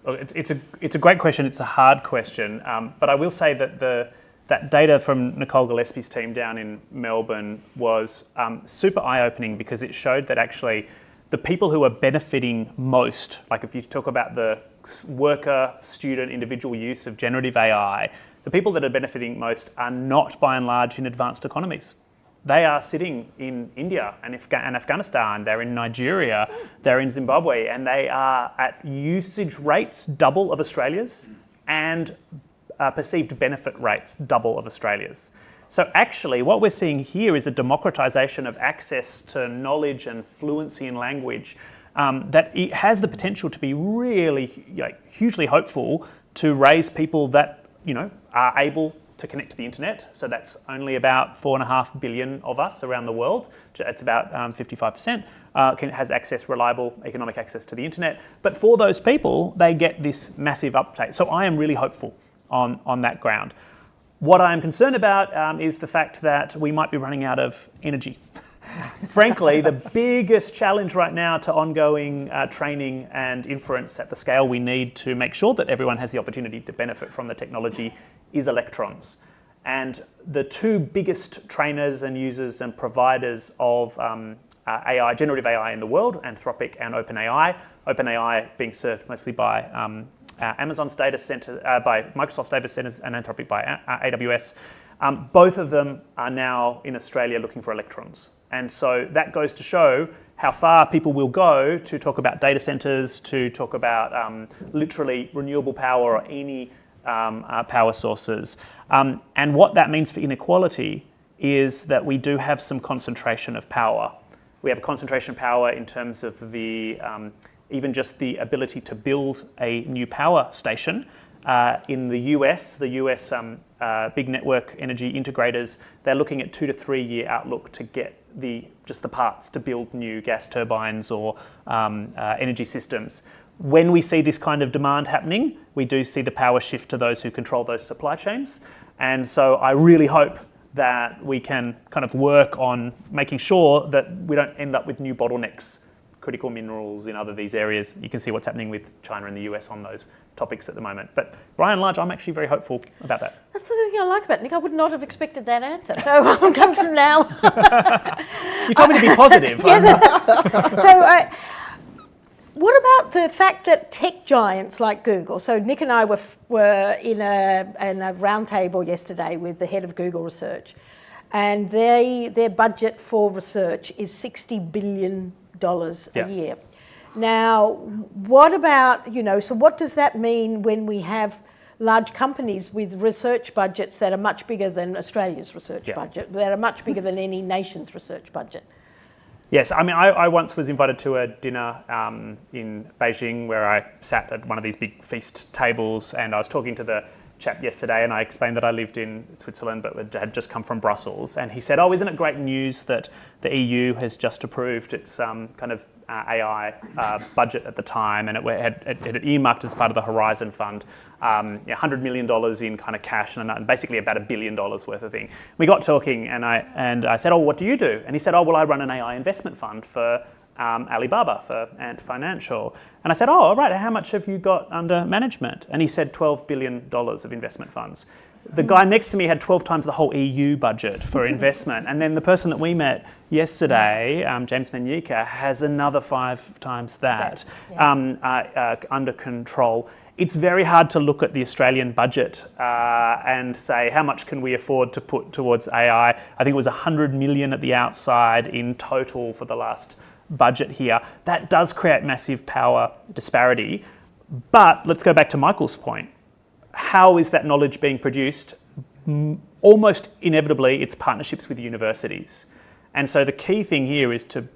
Well, it's a great question. It's a hard question, but I will say that that data from Nicole Gillespie's team down in Melbourne was super eye-opening, because it showed that actually the people who are benefiting most, like if you talk about the worker, student, individual use of generative AI, the people that are benefiting most are not by and large in advanced economies. They are sitting in India and Afghanistan, they're in Nigeria, they're in Zimbabwe, and they are at usage rates double of Australia's and perceived benefit rates double of Australia's. So actually what we're seeing here is a democratisation of access to knowledge and fluency in language that it has the potential to be really hugely hopeful to raise people that are able to connect to the internet. So that's only about 4.5 billion of us around the world. It's about 55% has reliable economic access to the internet. But for those people, they get this massive uptake. So I am really hopeful on that ground. What I am concerned about is the fact that we might be running out of energy. Frankly, the biggest challenge right now to ongoing training and inference at the scale we need to make sure that everyone has the opportunity to benefit from the technology is electrons. And the two biggest trainers and users and providers of AI, generative AI in the world, Anthropic and OpenAI. OpenAI being served mostly by Amazon's data center, by Microsoft's data centers, and Anthropic by AWS. Both of them are now in Australia looking for electrons. And so that goes to show how far people will go to talk about data centers, to talk about literally renewable power or any power sources. And what that means for inequality is that we do have some concentration of power. We have a concentration of power in terms of the even just the ability to build a new power station. In the US big network energy integrators, they're looking at 2 to 3 year outlook to get just the parts to build new gas turbines or energy systems. When we see this kind of demand happening, we do see the power shift to those who control those supply chains. And so I really hope that we can kind of work on making sure that we don't end up with new bottlenecks, critical minerals in these areas. You can see what's happening with China and the US on those topics at the moment. But by and large, I'm actually very hopeful about that. That's the thing I like about it, Nick. I would not have expected that answer. So I'm coming to now. You told me to be positive. Yes. So what about the fact that tech giants like Google, so Nick and I were in a round table yesterday with the head of Google Research, and their budget for research is $60 billion a year. Now, what about, so what does that mean when we have large companies with research budgets that are much bigger than Australia's research budget, that are much bigger than any nation's research budget? Yes, I mean, I once was invited to a dinner in Beijing where I sat at one of these big feast tables, and I was talking to the chap yesterday, and I explained that I lived in Switzerland but had just come from Brussels, and he said, "Oh, isn't it great news that the EU has just approved its kind of AI budget at the time, and it had earmarked as part of the Horizon Fund $100 million in kind of cash and basically about $1 billion worth of thing." We got talking, and I said, "Oh, what do you do?" And he said, "Oh, well, I run an AI investment fund for Alibaba, for Ant Financial." And I said, "Oh, all right, how much have you got under management?" And he said $12 billion of investment funds. The guy next to me had 12 times the whole EU budget for investment. And then the person that we met yesterday, James Manyika, has another 5 times that under control. It's very hard to look at the Australian budget and say, how much can we afford to put towards AI? I think it was 100 million at the outside in total for the last budget here. That does create massive power disparity. But let's go back to Michael's point. How is that knowledge being produced? Almost inevitably, it's partnerships with universities. And so the key thing here is to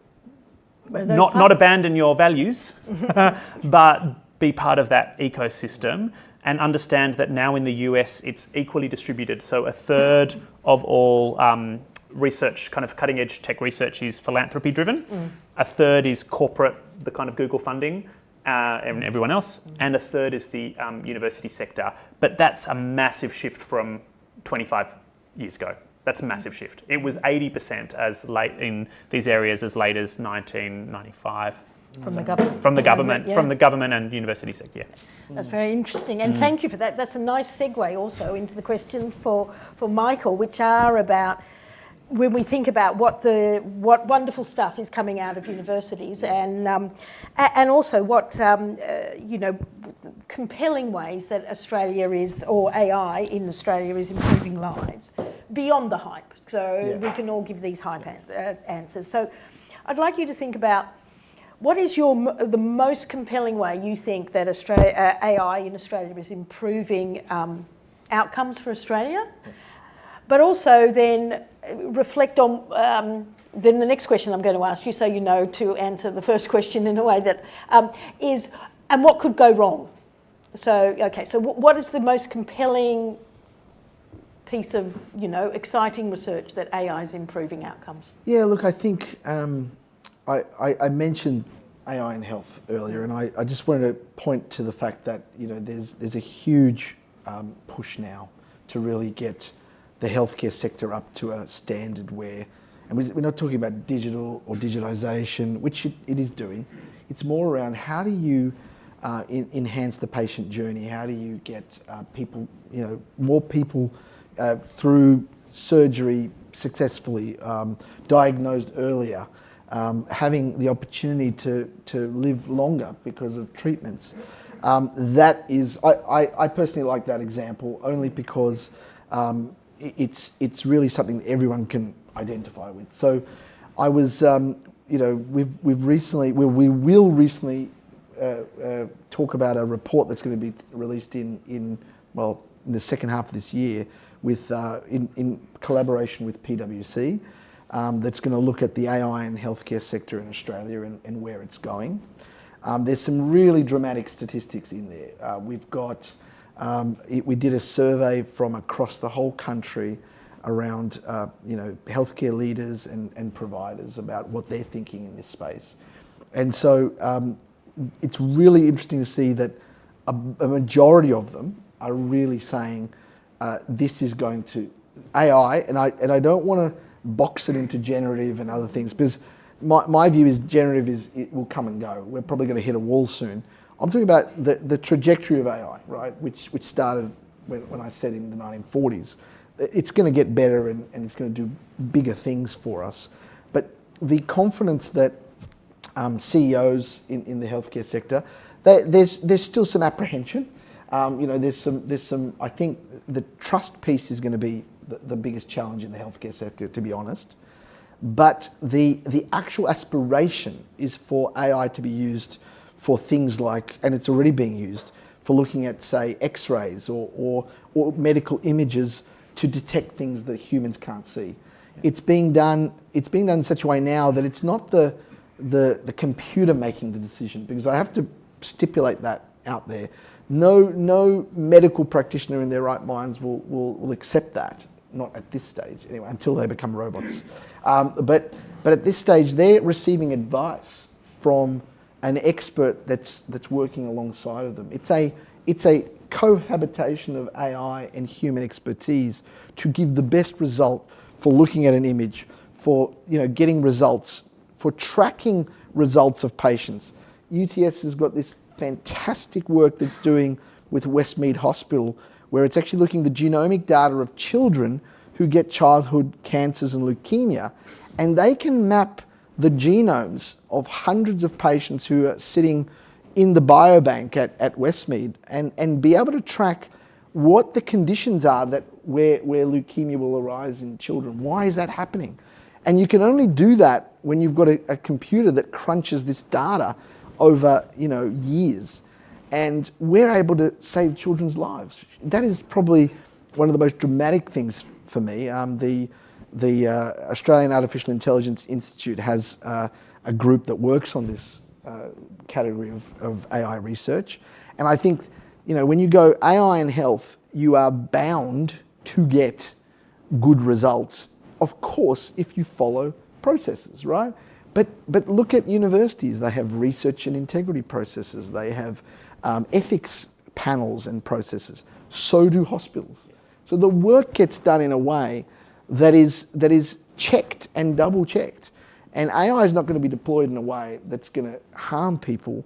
not abandon your values, but be part of that ecosystem and understand that now in the US, it's equally distributed. So a third of all research, kind of cutting edge tech research, is philanthropy driven. A third is corporate, the kind of Google funding. And everyone else, and a third is the university sector. But that's a massive shift from 25 years ago. That's a massive shift. It was 80% as late in these areas as late as 1995. From the government. From the government and university sector, yeah. That's very interesting, and thank you for that. That's a nice segue also into the questions for Michael, which are about when we think about what wonderful stuff is coming out of universities, and also what compelling ways that Australia is, or AI in Australia is improving lives beyond the hype. So we can all give these hype answers. So I'd like you to think about what is the most compelling way you think that AI in Australia is improving outcomes for Australia, but also then reflect on then the next question I'm going to ask you, so you know to answer the first question in a way that is, and what could go wrong? So, okay, so what is the most compelling piece of, exciting research that AI is improving outcomes? Yeah, look, I think I mentioned AI in health earlier, and I just wanted to point to the fact that, there's a huge push now to really get the healthcare sector up to a standard where, and we're not talking about digital or digitalisation, which it is doing. It's more around how do you enhance the patient journey? How do you get people, more people through surgery successfully, diagnosed earlier, having the opportunity to live longer because of treatments? That is, I personally like that example only because it's really something that everyone can identify with. So I was, we will recently talk about a report that's going to be released in the second half of this year with in collaboration with PwC, that's going to look at the AI and healthcare sector in Australia and where it's going. There's some really dramatic statistics in there. We've got, we did a survey from across the whole country around healthcare leaders and providers about what they're thinking in this space. And so it's really interesting to see that a majority of them are really saying this is going to AI, and I don't want to box it into generative and other things, because my view is generative it will come and go. We're probably going to hit a wall soon. I'm talking about the trajectory of AI, right, which started when I said in the 1940s. It's going to get better and it's going to do bigger things for us. But the confidence that CEOs in the healthcare sector, there's still some apprehension. There's some. I think the trust piece is going to be the biggest challenge in the healthcare sector, to be honest. But the actual aspiration is for AI to be used for things like, and it's already being used, for looking at, say, X-rays or medical images to detect things that humans can't see. It's being done in such a way now that it's not the computer making the decision, because I have to stipulate that out there. No medical practitioner in their right minds will accept that, not at this stage anyway, until they become robots. But at this stage, they're receiving advice from an expert that's working alongside of them. It's a cohabitation of AI and human expertise to give the best result for looking at an image, for getting results, for tracking results of patients. UTS has got this fantastic work that's doing with Westmead Hospital, where it's actually looking at the genomic data of children who get childhood cancers and leukemia, and they can map the genomes of hundreds of patients who are sitting in the biobank at Westmead and be able to track what the conditions are where leukemia will arise in children. Why is that happening? And you can only do that when you've got a computer that crunches this data over years. And we're able to save children's lives. That is probably one of the most dramatic things for me. The Australian Artificial Intelligence Institute has a group that works on this category of AI research. And I think, when you go AI and health, you are bound to get good results, of course, if you follow processes, right? But look at universities. They have research and integrity processes. They have ethics panels and processes. So do hospitals. So the work gets done in a way that is checked and double checked. And AI is not going to be deployed in a way that's going to harm people,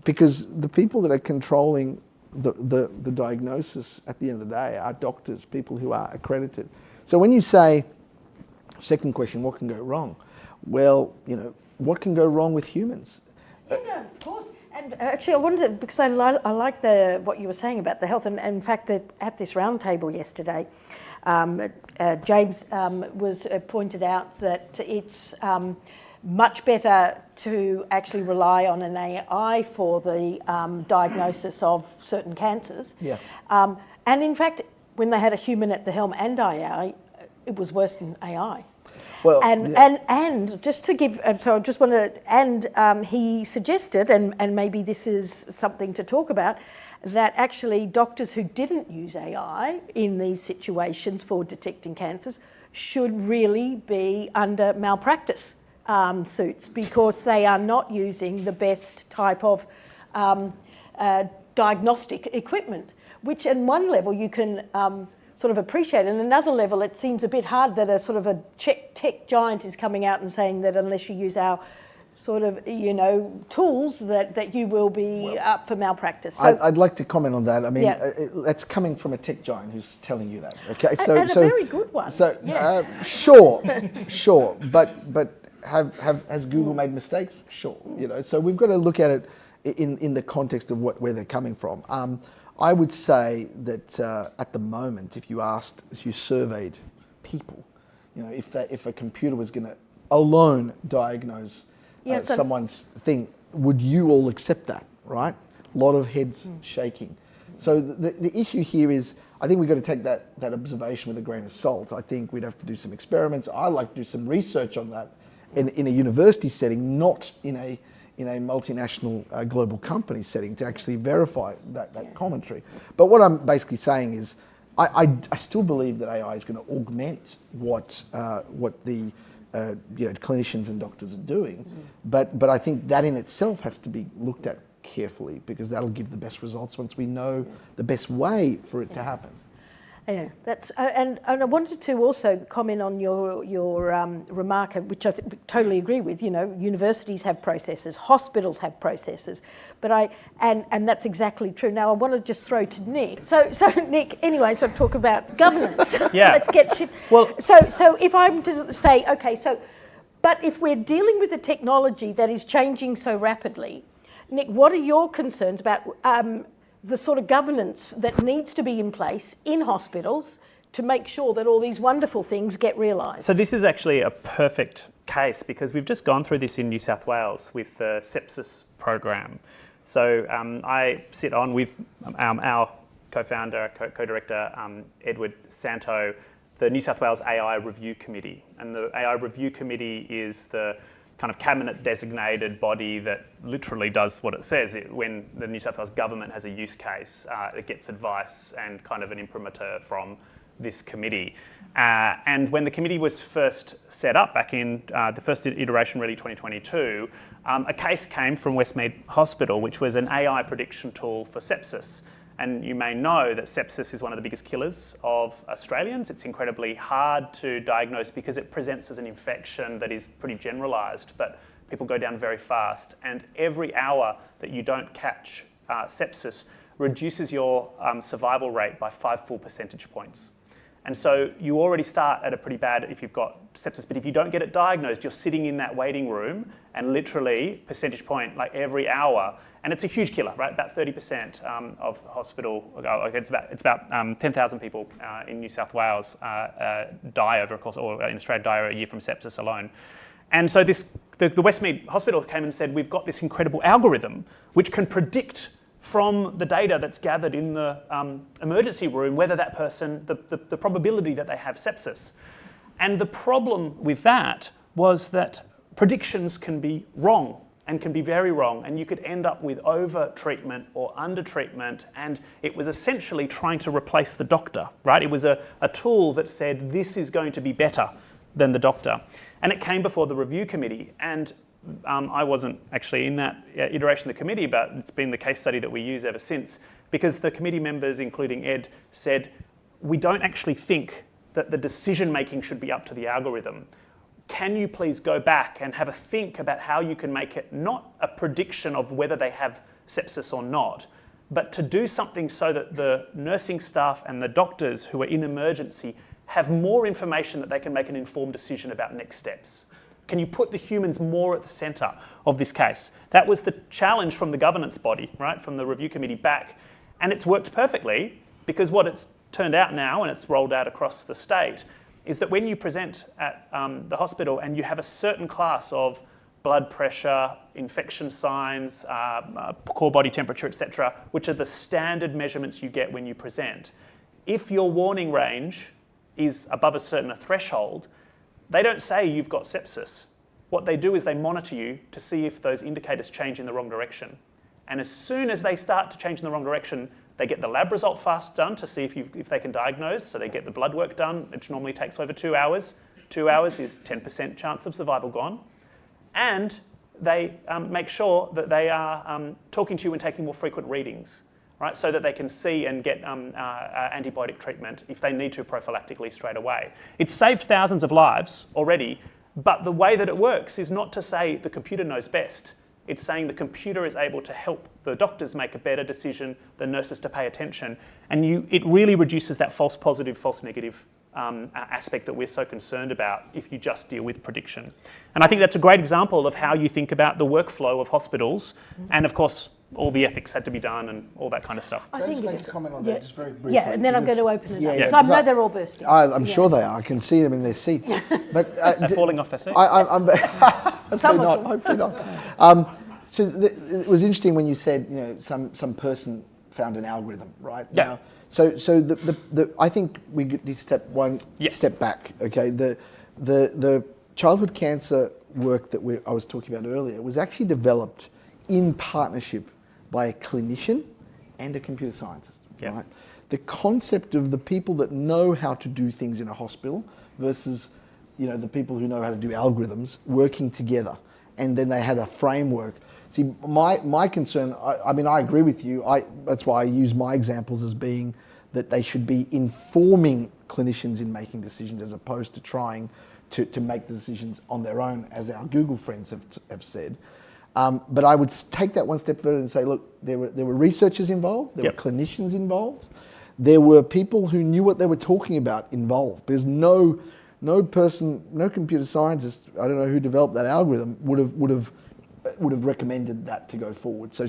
because the people that are controlling the diagnosis at the end of the day are doctors, people who are accredited. So when you say, second question, what can go wrong? Well, what can go wrong with humans? Yeah, of course. And actually, I wanted, because I like what you were saying about the health, and in fact, at this roundtable yesterday, James was pointed out that it's much better to actually rely on an AI for the diagnosis of certain cancers. Yeah. And in fact, when they had a human at the helm and AI, it was worse than AI. Well, and just to give, so I just want to, and he suggested, and maybe this is something to talk about, that actually doctors who didn't use AI in these situations for detecting cancers should really be under malpractice suits, because they are not using the best type of diagnostic equipment, which in one level you can sort of appreciate. And another level, it seems a bit hard that a sort of a tech giant is coming out and saying that unless you use our sort of, tools that you will be up for malpractice. So, I'd like to comment on that. I mean, Yeah. that's coming from a tech giant who's telling you that. Okay, and a very good one. So Yeah. sure, but has Google made mistakes? Sure, So we've got to look at it in the context of where they're coming from. I would say that at the moment, if you surveyed people, if a computer was going to alone diagnose someone's thing, would you all accept that, right? A lot of heads shaking. So the issue here is, I think we've got to take that observation with a grain of salt. I think we'd have to do some experiments. I'd like to do some research on that in a university setting, not in a multinational global company setting, to actually verify that commentary. But what I'm basically saying is, I still believe that AI is going to augment what the clinicians and doctors are doing, but I think that in itself has to be looked at carefully, because that'll give the best results once we know the best way for it to happen. Yeah, that's and I wanted to also comment on your remark, which I totally agree with. Universities have processes, hospitals have processes, but and that's exactly true. Now I want to just throw to Nick. So Nick, anyway, so talk about governance. Yeah. Let's get shift. Well, so if I'm to say, okay, but if we're dealing with a technology that is changing so rapidly, Nick, what are your concerns about the sort of governance that needs to be in place in hospitals to make sure that all these wonderful things get realised? So this is actually a perfect case, because we've just gone through this in New South Wales with the sepsis program. So I sit on with our co-founder, co-director, Edward Santo, the New South Wales AI Review Committee. And the AI Review Committee is the kind of cabinet designated body that literally does what it says. When the New South Wales government has a use case, it gets advice and kind of an imprimatur from this committee. And when the committee was first set up back in the first iteration, really 2022, a case came from Westmead Hospital, which was an AI prediction tool for sepsis. And you may know that sepsis is one of the biggest killers of Australians. It's incredibly hard to diagnose because it presents as an infection that is pretty generalised, but people go down very fast. And every hour that you don't catch sepsis reduces your survival rate by 5 full percentage points. And so you already start at a pretty bad if you've got sepsis, but if you don't get it diagnosed, you're sitting in that waiting room and literally percentage point like every hour. And it's a huge killer, right? About 30% of hospital, it's about 10,000 people in New South Wales die over a course, or in Australia die a year from sepsis alone. And so the Westmead Hospital came and said, we've got this incredible algorithm which can predict from the data that's gathered in the emergency room whether that person, the probability that they have sepsis. And the problem with that was that predictions can be wrong, and can be very wrong, and you could end up with over-treatment or under-treatment, and it was essentially trying to replace the doctor, right? It was a tool that said, this is going to be better than the doctor. And it came before the review committee, and I wasn't actually in that iteration of the committee, but it's been the case study that we use ever since, because the committee members, including Ed, said, we don't actually think that the decision-making should be up to the algorithm. Can you please go back and have a think about how you can make it not a prediction of whether they have sepsis or not, but to do something so that the nursing staff and the doctors who are in emergency have more information that they can make an informed decision about next steps? Can you put the humans more at the centre of this case? That was the challenge from the governance body, right, from the review committee back. And it's worked perfectly, because what it's turned out now, and it's rolled out across the state, is that when you present at the hospital and you have a certain class of blood pressure, infection signs, core body temperature, etc., which are the standard measurements you get when you present, if your warning range is above a certain threshold, they don't say you've got sepsis. What they do is they monitor you to see if those indicators change in the wrong direction. And as soon as they start to change in the wrong direction, they get the lab result fast done to see if they can diagnose. So they get the blood work done, which normally takes over 2 hours. 2 hours is 10% chance of survival gone. And they make sure that they are talking to you and taking more frequent readings, right? So that they can see and get antibiotic treatment if they need to prophylactically straight away. It's saved thousands of lives already. But the way that it works is not to say the computer knows best. It's saying the computer is able to help the doctors make a better decision, the nurses to pay attention. And it really reduces that false positive, false negative aspect that we're so concerned about if you just deal with prediction. And I think that's a great example of how you think about the workflow of hospitals. And of course, all the ethics had to be done and all that kind of stuff. Can I just make a comment on that just very briefly? Yeah, and then I'm going to open it up. Yeah, So I know they're all bursting. I'm sure they are. I can see them in their seats. But They're falling off their seats. hopefully not. Hopefully not. So it was interesting when you said, you know, some person found an algorithm, right? Yeah. Now, so I think we need to step back. Okay. The childhood cancer work that I was talking about earlier was actually developed in partnership by a clinician and a computer scientist. Yeah. Right. The concept of the people that know how to do things in a hospital versus, you know, the people who know how to do algorithms working together, and then they had a framework. See, my concern, I mean, I agree with you. That's why I use my examples as being that they should be informing clinicians in making decisions as opposed to trying to make the decisions on their own, as our Google friends have said. But I would take that one step further and say, look, there were researchers involved, there were clinicians involved, there were people who knew what they were talking about involved, because no computer scientist, I don't know who developed that algorithm, would have recommended that to go forward. So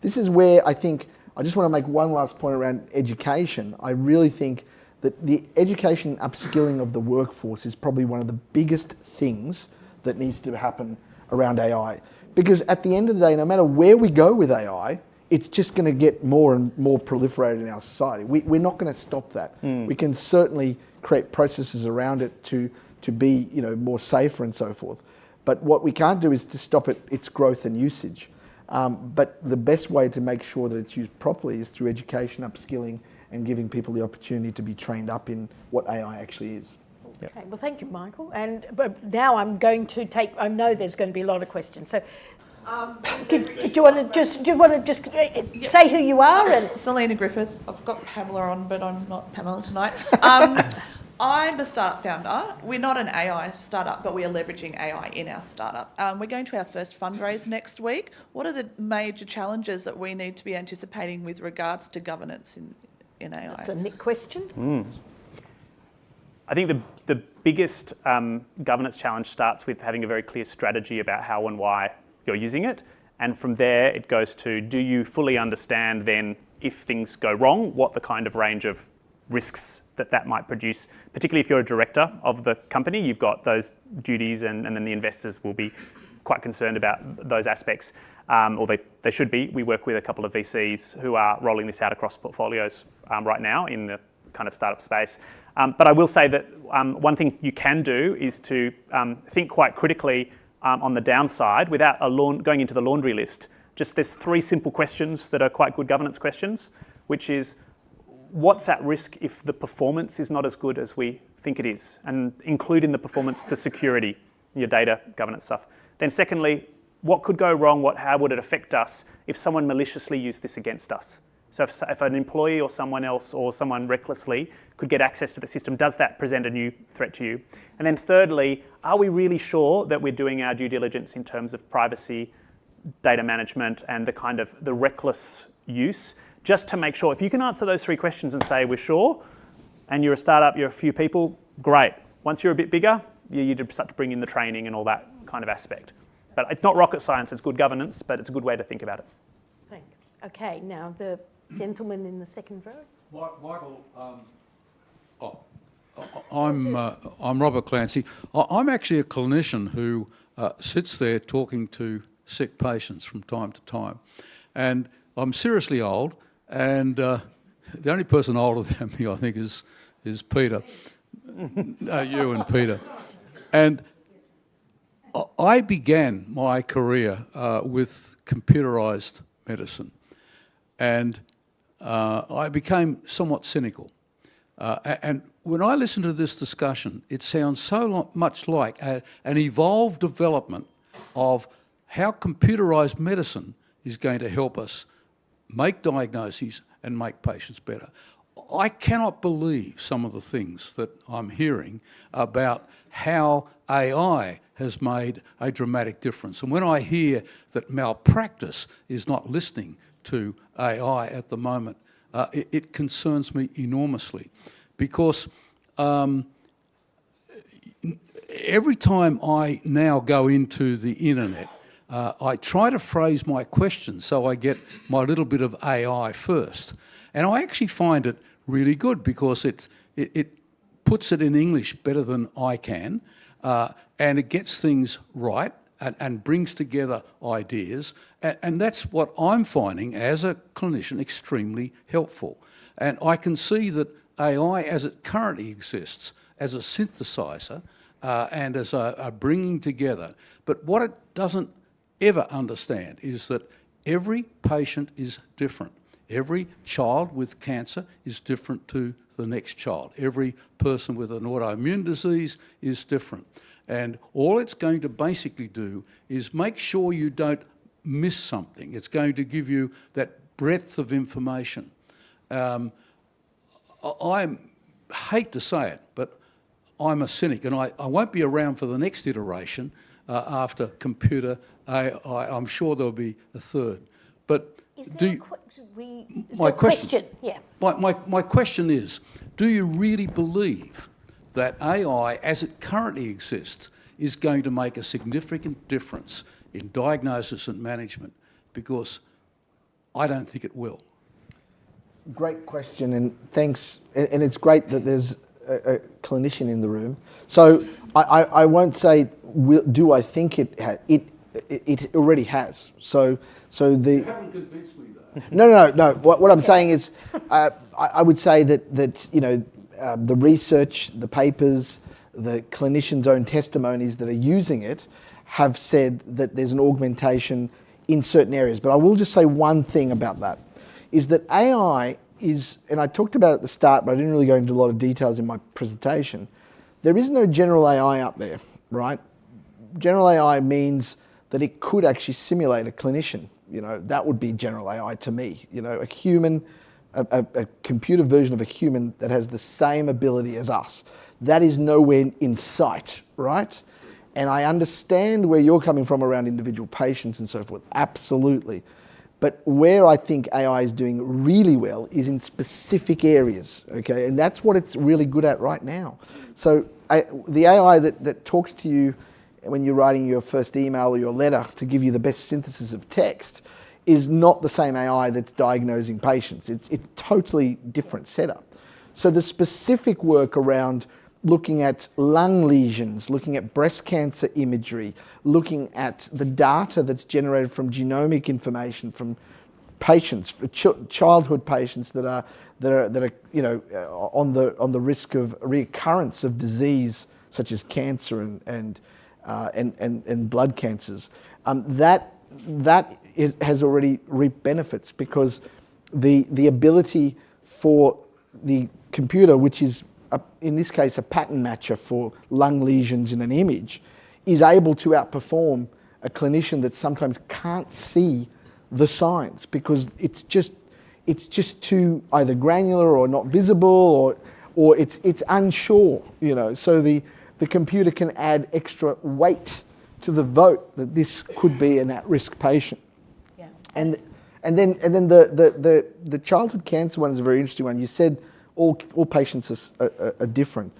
this is where I think, I just want to make one last point around education. I really think that the education and upskilling of the workforce is probably one of the biggest things that needs to happen around AI. Because at the end of the day, no matter where we go with AI, it's just going to get more and more proliferated in our society. We're not going to stop that. We can certainly create processes around it to be, you know, more safer and so forth. But what we can't do is to stop its growth and usage. But the best way to make sure that it's used properly is through education, upskilling, and giving people the opportunity to be trained up in what AI actually is. Yep. Okay, well, thank you, Michael. But now I'm going to I know there's going to be a lot of questions. So, do you want to just say who you are? Selena Griffith. I've got Pamela on, but I'm not Pamela tonight. I'm a startup founder. We're not an AI startup, but we are leveraging AI in our startup. We're going to our first fundraise next week. What are the major challenges that we need to be anticipating with regards to governance in AI? That's a Nick question. I think the biggest governance challenge starts with having a very clear strategy about how and why you're using it. And from there, it goes to, do you fully understand then, if things go wrong, what the kind of range of risks that might produce, particularly if you're a director of the company, you've got those duties, and then the investors will be quite concerned about those aspects, or they should be. We work with a couple of VCs who are rolling this out across portfolios right now in the kind of startup space. But I will say that one thing you can do is to think quite critically on the downside without going into the laundry list. There's 3 simple questions that are quite good governance questions, which is, what's at risk if the performance is not as good as we think it is? And include in the performance the security, your data governance stuff. Then secondly, what could go wrong? How would it affect us if someone maliciously used this against us? So if an employee or someone else or someone recklessly could get access to the system, does that present a new threat to you? And then thirdly, are we really sure that we're doing our due diligence in terms of privacy, data management, and the reckless use? Just to make sure, if you can answer those 3 questions and say, we're sure, and you're a startup, you're a few people, great. Once you're a bit bigger, you start to bring in the training and all that kind of aspect. But it's not rocket science, it's good governance, but it's a good way to think about it. Thanks. Okay, now the gentleman in the second row. Michael, I'm Robert Clancy. I'm actually a clinician who sits there talking to sick patients from time to time. And I'm seriously old, and the only person older than me, I think, is Peter. You and Peter. And I began my career with computerised medicine, and I became somewhat cynical. And when I listen to this discussion, it sounds so much like an evolved development of how computerised medicine is going to help us make diagnoses and make patients better. I cannot believe some of the things that I'm hearing about how AI has made a dramatic difference. And when I hear that malpractice is not listening to AI at the moment, it concerns me enormously, because every time I now go into the internet, I try to phrase my questions so I get my little bit of AI first. And I actually find it really good, because it puts it in English better than I can, and it gets things right and brings together ideas. And that's what I'm finding as a clinician extremely helpful. And I can see that AI, as it currently exists, as a synthesizer and as a bringing together, but what it doesn't ever understand is that every patient is different. Every child with cancer is different to the next child. Every person with an autoimmune disease is different. And all it's going to basically do is make sure you don't miss something. It's going to give you that breadth of information. I hate to say it, but I'm a cynic, and I won't be around for the next iteration after computer AI. I'm sure there'll be a third. But Is do there you, my question? Yeah. my question is, do you really believe that AI, as it currently exists, is going to make a significant difference in diagnosis and management? Because I don't think it will. Great question, and thanks. And it's great that there's a clinician in the room. So I won't say do I think it already has. So the. You haven't convinced me though. No. What I'm saying is, I would say that the research, the papers, the clinicians' own testimonies that are using it have said that there's an augmentation in certain areas. But I will just say one thing about that, is that AI is, and I talked about it at the start, but I didn't really go into a lot of details in my presentation. There is no general AI out there, right? General AI means that it could actually simulate a clinician. That would be general AI to me. A human, a computer version of a human that has the same ability as us. That is nowhere in sight, right? And I understand where you're coming from around individual patients and so forth, absolutely. But where I think AI is doing really well is in specific areas, okay? And that's what it's really good at right now. So the AI that talks to you when you're writing your first email or your letter to give you the best synthesis of text is not the same AI that's diagnosing patients. It's a totally different setup. So the specific work around looking at lung lesions, looking at breast cancer imagery, looking at the data that's generated from genomic information from patients, for childhood patients that are on the risk of reoccurrence of disease such as cancer and blood cancers. That has already reaped benefits, because the ability for the computer, which is in this case a pattern matcher for lung lesions in an image, is able to outperform a clinician that sometimes can't see the signs because it's just too either granular or not visible or it's unsure, So the computer can add extra weight to the vote that this could be an at-risk patient. Yeah. And then the childhood cancer one is a very interesting one. You said all patients are different.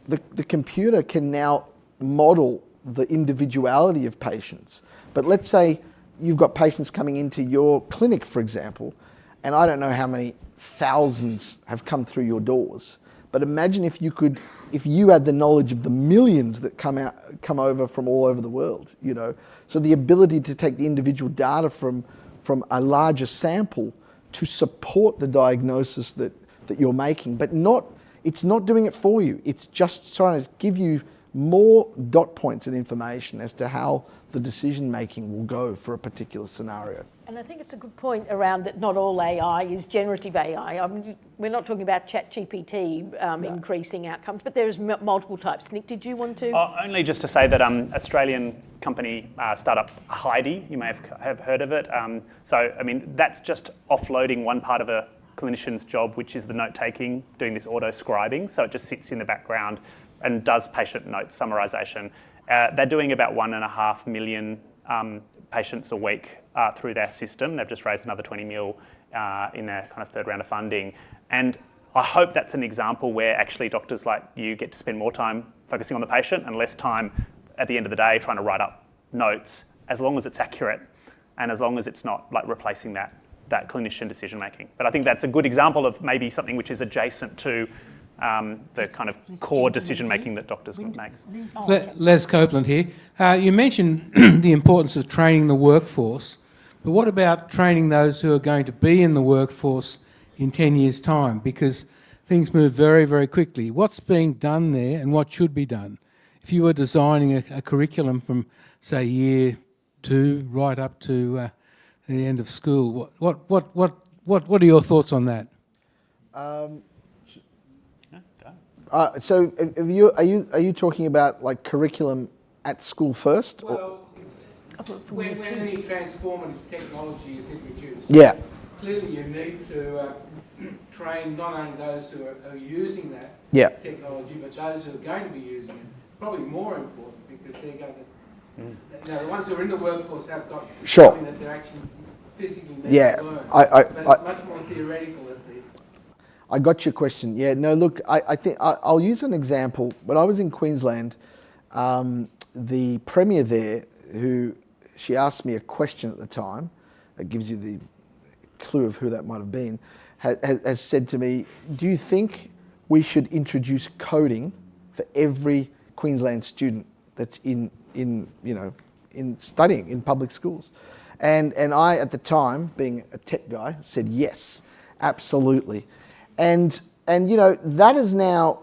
The computer can now model the individuality of patients. But let's say you've got patients coming into your clinic, for example, and I don't know how many thousands have come through your doors. But imagine if you had the knowledge of the millions that come over from all over the world, So the ability to take the individual data from a larger sample to support the diagnosis that you're making, but it's not doing it for you. It's just trying to give you more dot points and information as to how the decision making will go for a particular scenario. And I think it's a good point around that not all AI is generative AI. I mean, we're not talking about ChatGPT increasing outcomes, but there's multiple types. Nick, did you want to? Only just to say that Australian company startup Heidi, you may have heard of it. So, I mean, that's just offloading one part of a clinician's job, which is the note-taking, doing this auto-scribing. So it just sits in the background and does patient note summarisation. They're doing about 1.5 million patients a week through their system. They've just raised another 20 mil in their kind of third round of funding. And I hope that's an example where actually doctors like you get to spend more time focusing on the patient and less time at the end of the day trying to write up notes, as long as it's accurate and as long as it's not like replacing that clinician decision making. But I think that's a good example of maybe something which is adjacent to the kind of core decision making that doctors make. Les Copeland here. You mentioned the importance of training the workforce, but what about training those who are going to be in the workforce in 10 years' time? Because things move very, very quickly. What's being done there and what should be done? If you were designing a curriculum from, say, year 2 right up to the end of school, what are your thoughts on that? So are you talking about like curriculum at school first? Well, when any transformative technology is introduced, Yeah. clearly you need to train not only those who are using that Yeah. technology, but those who are going to be using it. Probably more important because they're going to, the ones who are in the workforce have got Sure. something that they're actually physically need Yeah, to learn. but it's much more theoretical at the... I got your question. Yeah, no, look, I think I'll use an example. When I was in Queensland, the Premier there, she asked me a question at the time, that gives you the clue of who that might have been, has said to me, do you think we should introduce coding for every Queensland student that's in studying in public schools? And I, at the time, being a tech guy, said yes, absolutely. And that has now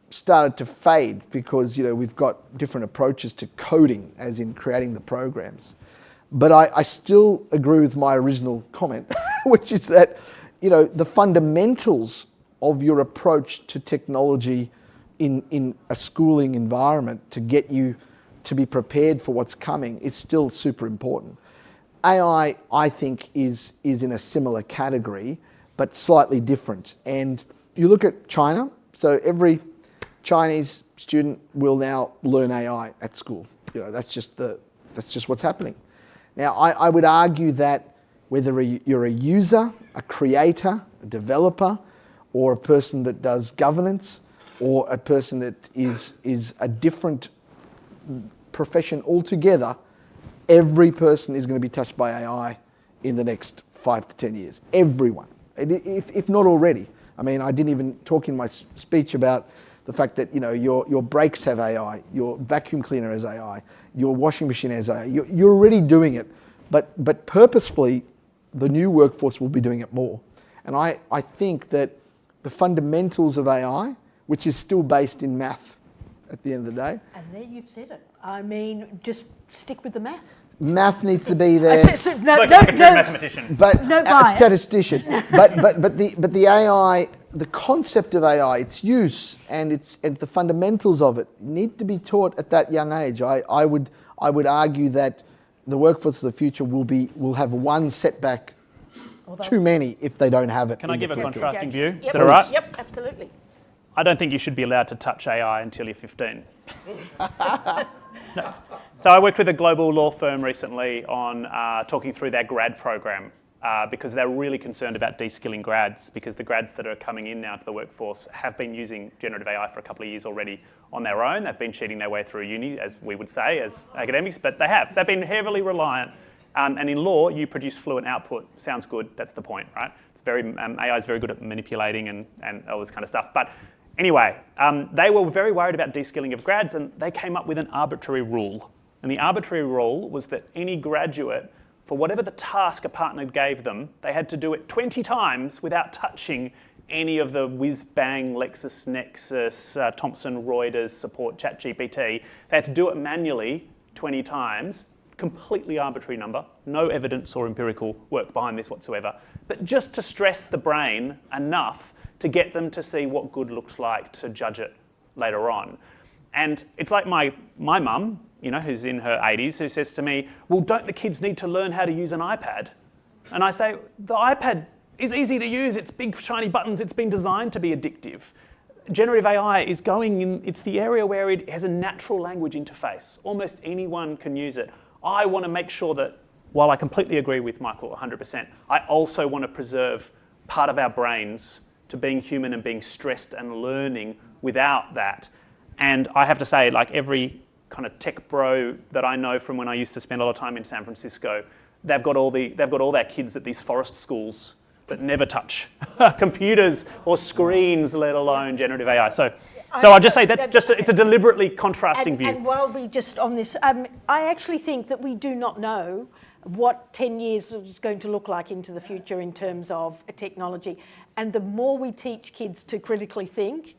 started to fade because we've got different approaches to coding, as in creating the programs. But I still agree with my original comment, which is that the fundamentals of your approach to technology in a schooling environment to get you to be prepared for what's coming is still super important. AI, I think, is in a similar category, but slightly different. And you look at China, so every Chinese student will now learn AI at school. That's just what's happening. Now, I would argue that whether you're a user, a creator, a developer, or a person that does governance, or a person that is a different profession altogether, every person is going to be touched by AI in the next 5 to 10 years. Everyone, if not already. I mean, I didn't even talk in my speech about the fact that your brakes have AI, your vacuum cleaner has AI, your washing machine has AI. You're already doing it, but purposefully, the new workforce will be doing it more. And I think that the fundamentals of AI, which is still based in math at the end of the day. And there you've said it. I mean, just stick with the math. Math needs to be there. No, Like a true mathematician. But No a bias. statistician. but the AI, the concept of AI, its use and the fundamentals of it need to be taught at that young age. I would argue that the workforce of the future will have one setback too many if they don't have it. Can I give a contrasting view? Yep. Is that all right? Yep, absolutely. I don't think you should be allowed to touch AI until you're 15. No. So I worked with a global law firm recently on talking through their grad program because they're really concerned about de-skilling grads, because the grads that are coming in now to the workforce have been using generative AI for a couple of years already on their own. They've been cheating their way through uni, as we would say, as academics, but they have. They've been heavily reliant. And in law, you produce fluent output. Sounds good. That's the point, right? It's AI is very good at manipulating and all this kind of stuff. But anyway, they were very worried about de-skilling of grads, and they came up with an arbitrary rule. And the arbitrary rule was that any graduate, for whatever the task a partner gave them, they had to do it 20 times without touching any of the whiz-bang LexisNexis, Thomson Reuters support ChatGPT. They had to do it manually 20 times, completely arbitrary number, no evidence or empirical work behind this whatsoever, but just to stress the brain enough to get them to see what good looks like to judge it later on. And it's like my mum, who's in her 80s, who says to me, well, don't the kids need to learn how to use an iPad? And I say, the iPad is easy to use. It's big shiny buttons. It's been designed to be addictive. Generative AI is going in, it's the area where it has a natural language interface. Almost anyone can use it. I want to make sure that, while I completely agree with Michael 100%, I also want to preserve part of our brains to being human and being stressed and learning without that. And I have to say, like every kind of tech bro that I know from when I used to spend a lot of time in San Francisco, they've got all their kids at these forest schools that never touch computers or screens, let alone generative AI. So I'll just say it's a deliberately contrasting view. And while we just on this, I actually think that we do not know what 10 years is going to look like into the future in terms of technology. And the more we teach kids to critically think,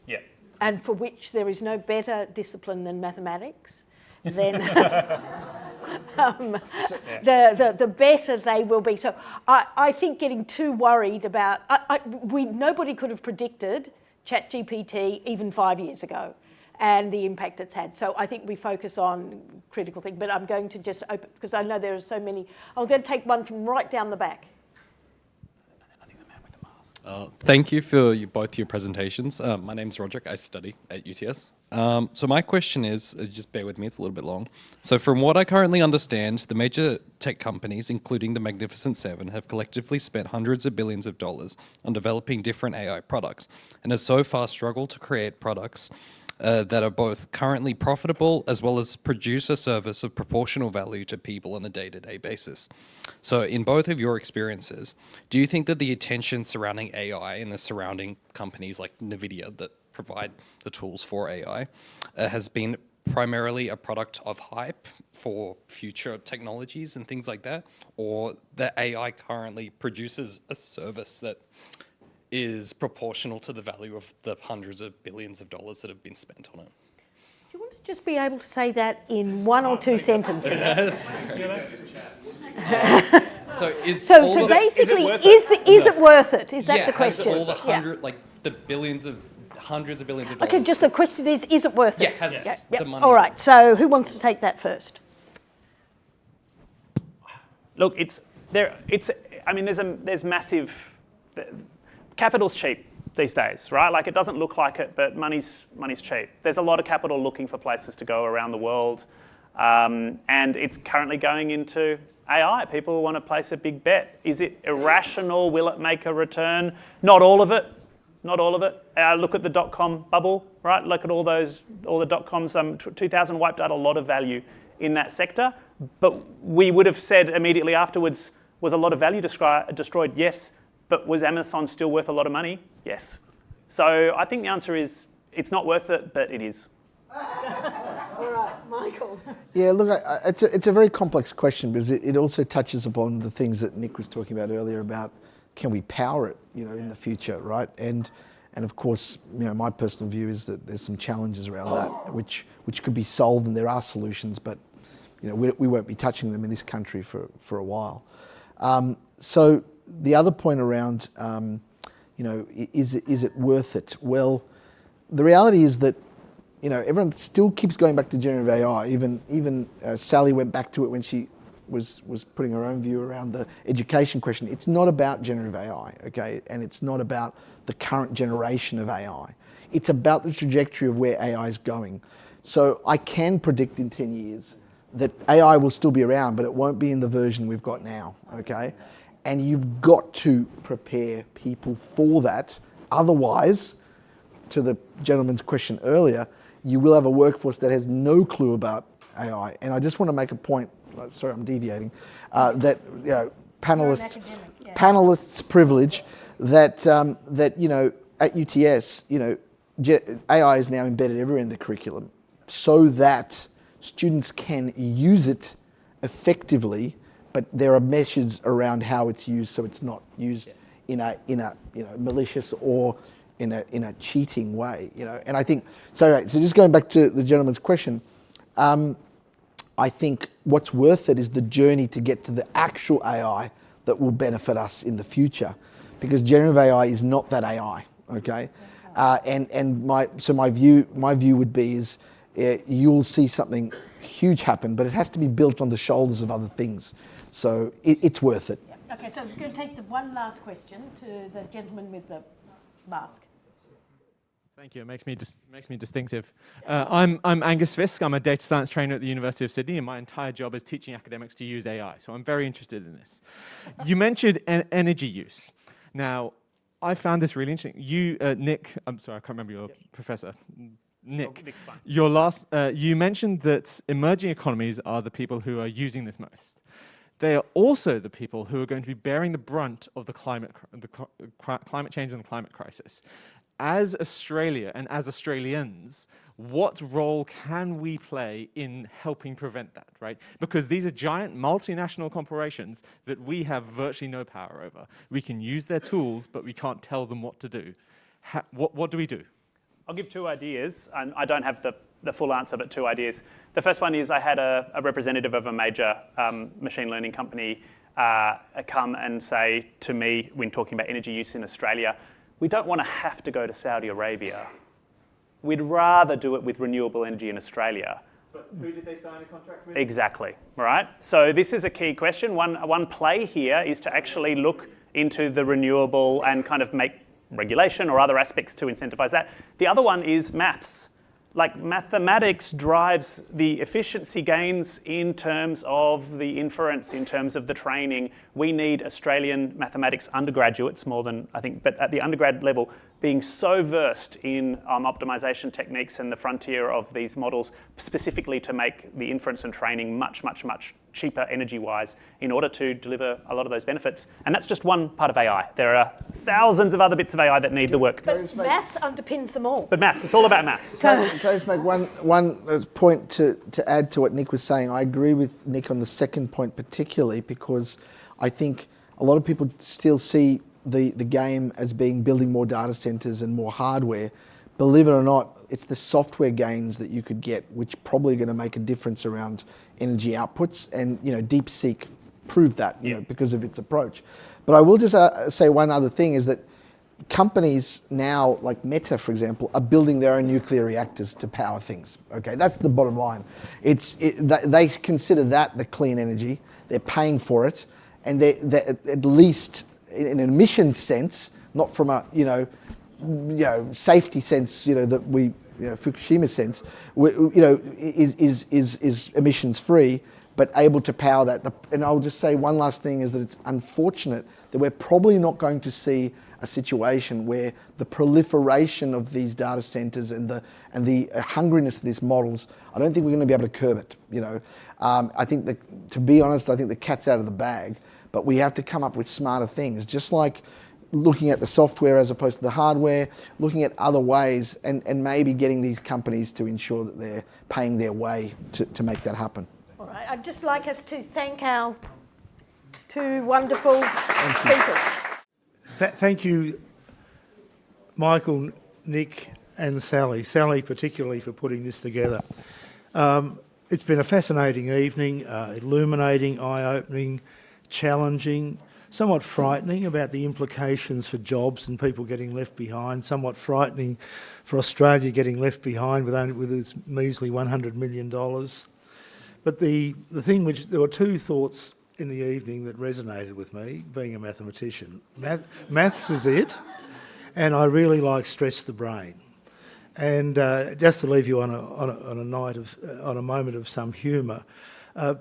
and for which there is no better discipline than mathematics, then the better they will be. So I think getting too worried about, nobody could have predicted ChatGPT even 5 years ago and the impact it's had. So I think we focus on critical thinking, but I'm going to just open, because I know there are so many. I'm going to take one from right down the back. Thank you for both your presentations. My name's Roderick. I study at UTS. So my question is, just bear with me, it's a little bit long. So from what I currently understand, the major tech companies, including the Magnificent Seven, have collectively spent hundreds of billions of dollars on developing different AI products and have so far struggled to create products that are both currently profitable as well as produce a service of proportional value to people on a day-to-day basis. So in both of your experiences, do you think that the attention surrounding AI and the surrounding companies like NVIDIA that provide the tools for AI has been primarily a product of hype for future technologies and things like that, or that AI currently produces a service that is proportional to the value of the hundreds of billions of dollars that have been spent on it? Do you want to just be able to say that in one or two sentences? So basically, is it worth it? Is that the question? Has all the hundreds of billions of dollars. Okay, just the question is it worth it? Yeah, has the money. All right, so who wants to take that first? Look, there's massive, capital's cheap these days, right? Like, it doesn't look like it, but money's cheap. There's a lot of capital looking for places to go around the world, and it's currently going into AI. People want to place a big bet. Is it irrational? Will it make a return? Not all of it. Not all of it. Look at the dot-com bubble, right? Look at all the dot-coms. 2000 wiped out a lot of value in that sector, but we would have said immediately afterwards, was a lot of value destroyed? Yes. But was Amazon still worth a lot of money? Yes. So I think the answer is it's not worth it, but it is. All right, Michael. Yeah, look, it's a very complex question because it also touches upon the things that Nick was talking about earlier about can we power it, in the future, right? And of course, my personal view is that there's some challenges around that which could be solved, and there are solutions, but we won't be touching them in this country for a while. So the other point around, is it worth it? Well, the reality is that, everyone still keeps going back to generative AI. Even Sally went back to it when she was putting her own view around the education question. It's not about generative AI, okay? And it's not about the current generation of AI. It's about the trajectory of where AI is going. So I can predict in 10 years that AI will still be around, but it won't be in the version we've got now, okay? And you've got to prepare people for that. Otherwise, to the gentleman's question earlier, you will have a workforce that has no clue about AI. And I just want to make a point, sorry, I'm deviating, that panelists' privilege, that at UTS, AI is now embedded everywhere in the curriculum so that students can use it effectively, but there are measures around how it's used, so it's not used in a malicious or in a cheating way. And I think so just going back to the gentleman's question, I think what's worth it is the journey to get to the actual AI that will benefit us in the future, because generative AI is not that AI, okay? And my view would be is you'll see something huge happen, but it has to be built on the shoulders of other things. So it's worth it. Okay, So we're going to take the one last question to the gentleman with the mask. Thank you. It makes me distinctive. I'm Angus Fisk. I'm a data science trainer at the University of Sydney, and my entire job is teaching academics to use AI. So I'm very interested in this. You mentioned energy use. Now, I found this really interesting. You, Nick, I'm sorry, I can't remember your professor. Nick, you mentioned that emerging economies are the people who are using this most. They are also the people who are going to be bearing the brunt of the climate change and the climate crisis. As Australia and as Australians, what role can we play in helping prevent that, right? Because these are giant multinational corporations that we have virtually no power over. We can use their tools, but we can't tell them what to do. What do we do? I'll give two ideas, and I don't have the full answer, but two ideas. The first one is I had a representative of a major machine learning company come and say to me when talking about energy use in Australia, we don't want to have to go to Saudi Arabia. We'd rather do it with renewable energy in Australia. But who did they sign a contract with? Exactly, right? So this is a key question. One play here is to actually look into the renewable and kind of make regulation or other aspects to incentivize that. The other one is maths. Like mathematics drives the efficiency gains in terms of the inference, in terms of the training. We need Australian mathematics undergraduates more than I think, but at the undergrad level, being so versed in optimization techniques and the frontier of these models, specifically to make the inference and training much, much, much cheaper energy-wise in order to deliver a lot of those benefits. And that's just one part of AI. There are thousands of other bits of AI that need the work. But maths underpins them all. But maths, it's all about maths. Can I just make one point to add to what Nick was saying? I agree with Nick on the second point particularly because I think a lot of people still see the game as being building more data centers and more hardware. Believe it or not, it's the software gains that you could get which probably are going to make a difference around energy outputs, and DeepSeek proved that because of its approach. But I will just say one other thing is that companies now, like Meta, for example, are building their own nuclear reactors to power things. Okay, that's the bottom line. They consider that the clean energy. They're paying for it, and they at least in an emissions sense, not from a safety sense, that we Fukushima sense, is emissions free, but able to power that. And I'll just say one last thing is that it's unfortunate that we're probably not going to see a situation where the proliferation of these data centers and the hungriness of these models, I don't think we're going to be able to curb it. I think that, to be honest, I think the cat's out of the bag, but we have to come up with smarter things, just like looking at the software as opposed to the hardware, looking at other ways, and maybe getting these companies to ensure that they're paying their way to make that happen. All right, I'd just like us to thank our two wonderful speakers. Thank you, Michael, Nick and Sally. Sally particularly for putting this together. It's been a fascinating evening, illuminating, eye-opening, challenging, somewhat frightening about the implications for jobs and people getting left behind, somewhat frightening for Australia getting left behind with its measly $100 million. But the thing there were two thoughts in the evening that resonated with me, being a mathematician. Maths is it, and I really like Stress the Brain. And just to leave you on a moment of some humour,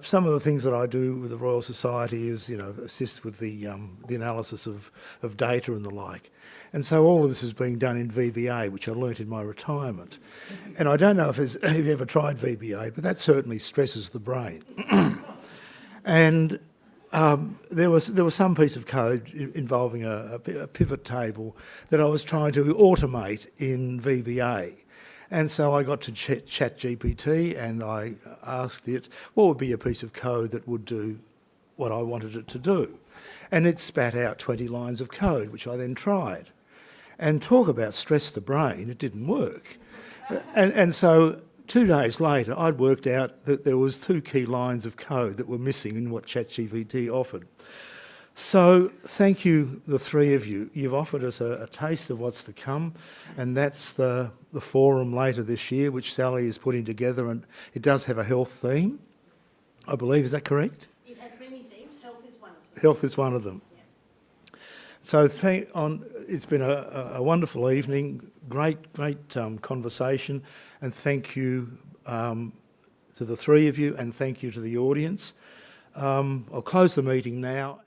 some of the things that I do with the Royal Society is, assist with the analysis of data and the like. And so all of this is being done in VBA, which I learnt in my retirement. And I don't know if you've ever tried VBA, but that certainly stresses the brain. And there was some piece of code involving a pivot table that I was trying to automate in VBA. And so I got to ChatGPT and I asked it what would be a piece of code that would do what I wanted it to do. And it spat out 20 lines of code, which I then tried. And talk about stress the brain, it didn't work. And so 2 days later, I'd worked out that there was 2 key lines of code that were missing in what ChatGPT offered. So thank you, the three of you. You've offered us a taste of what's to come, and that's the forum later this year, which Sally is putting together, and it does have a health theme, I believe. Is that correct? It has many themes. Health is one of them. Health is one of them. So it's been a wonderful evening, great conversation, and thank you to the three of you, and thank you to the audience. I'll close the meeting now.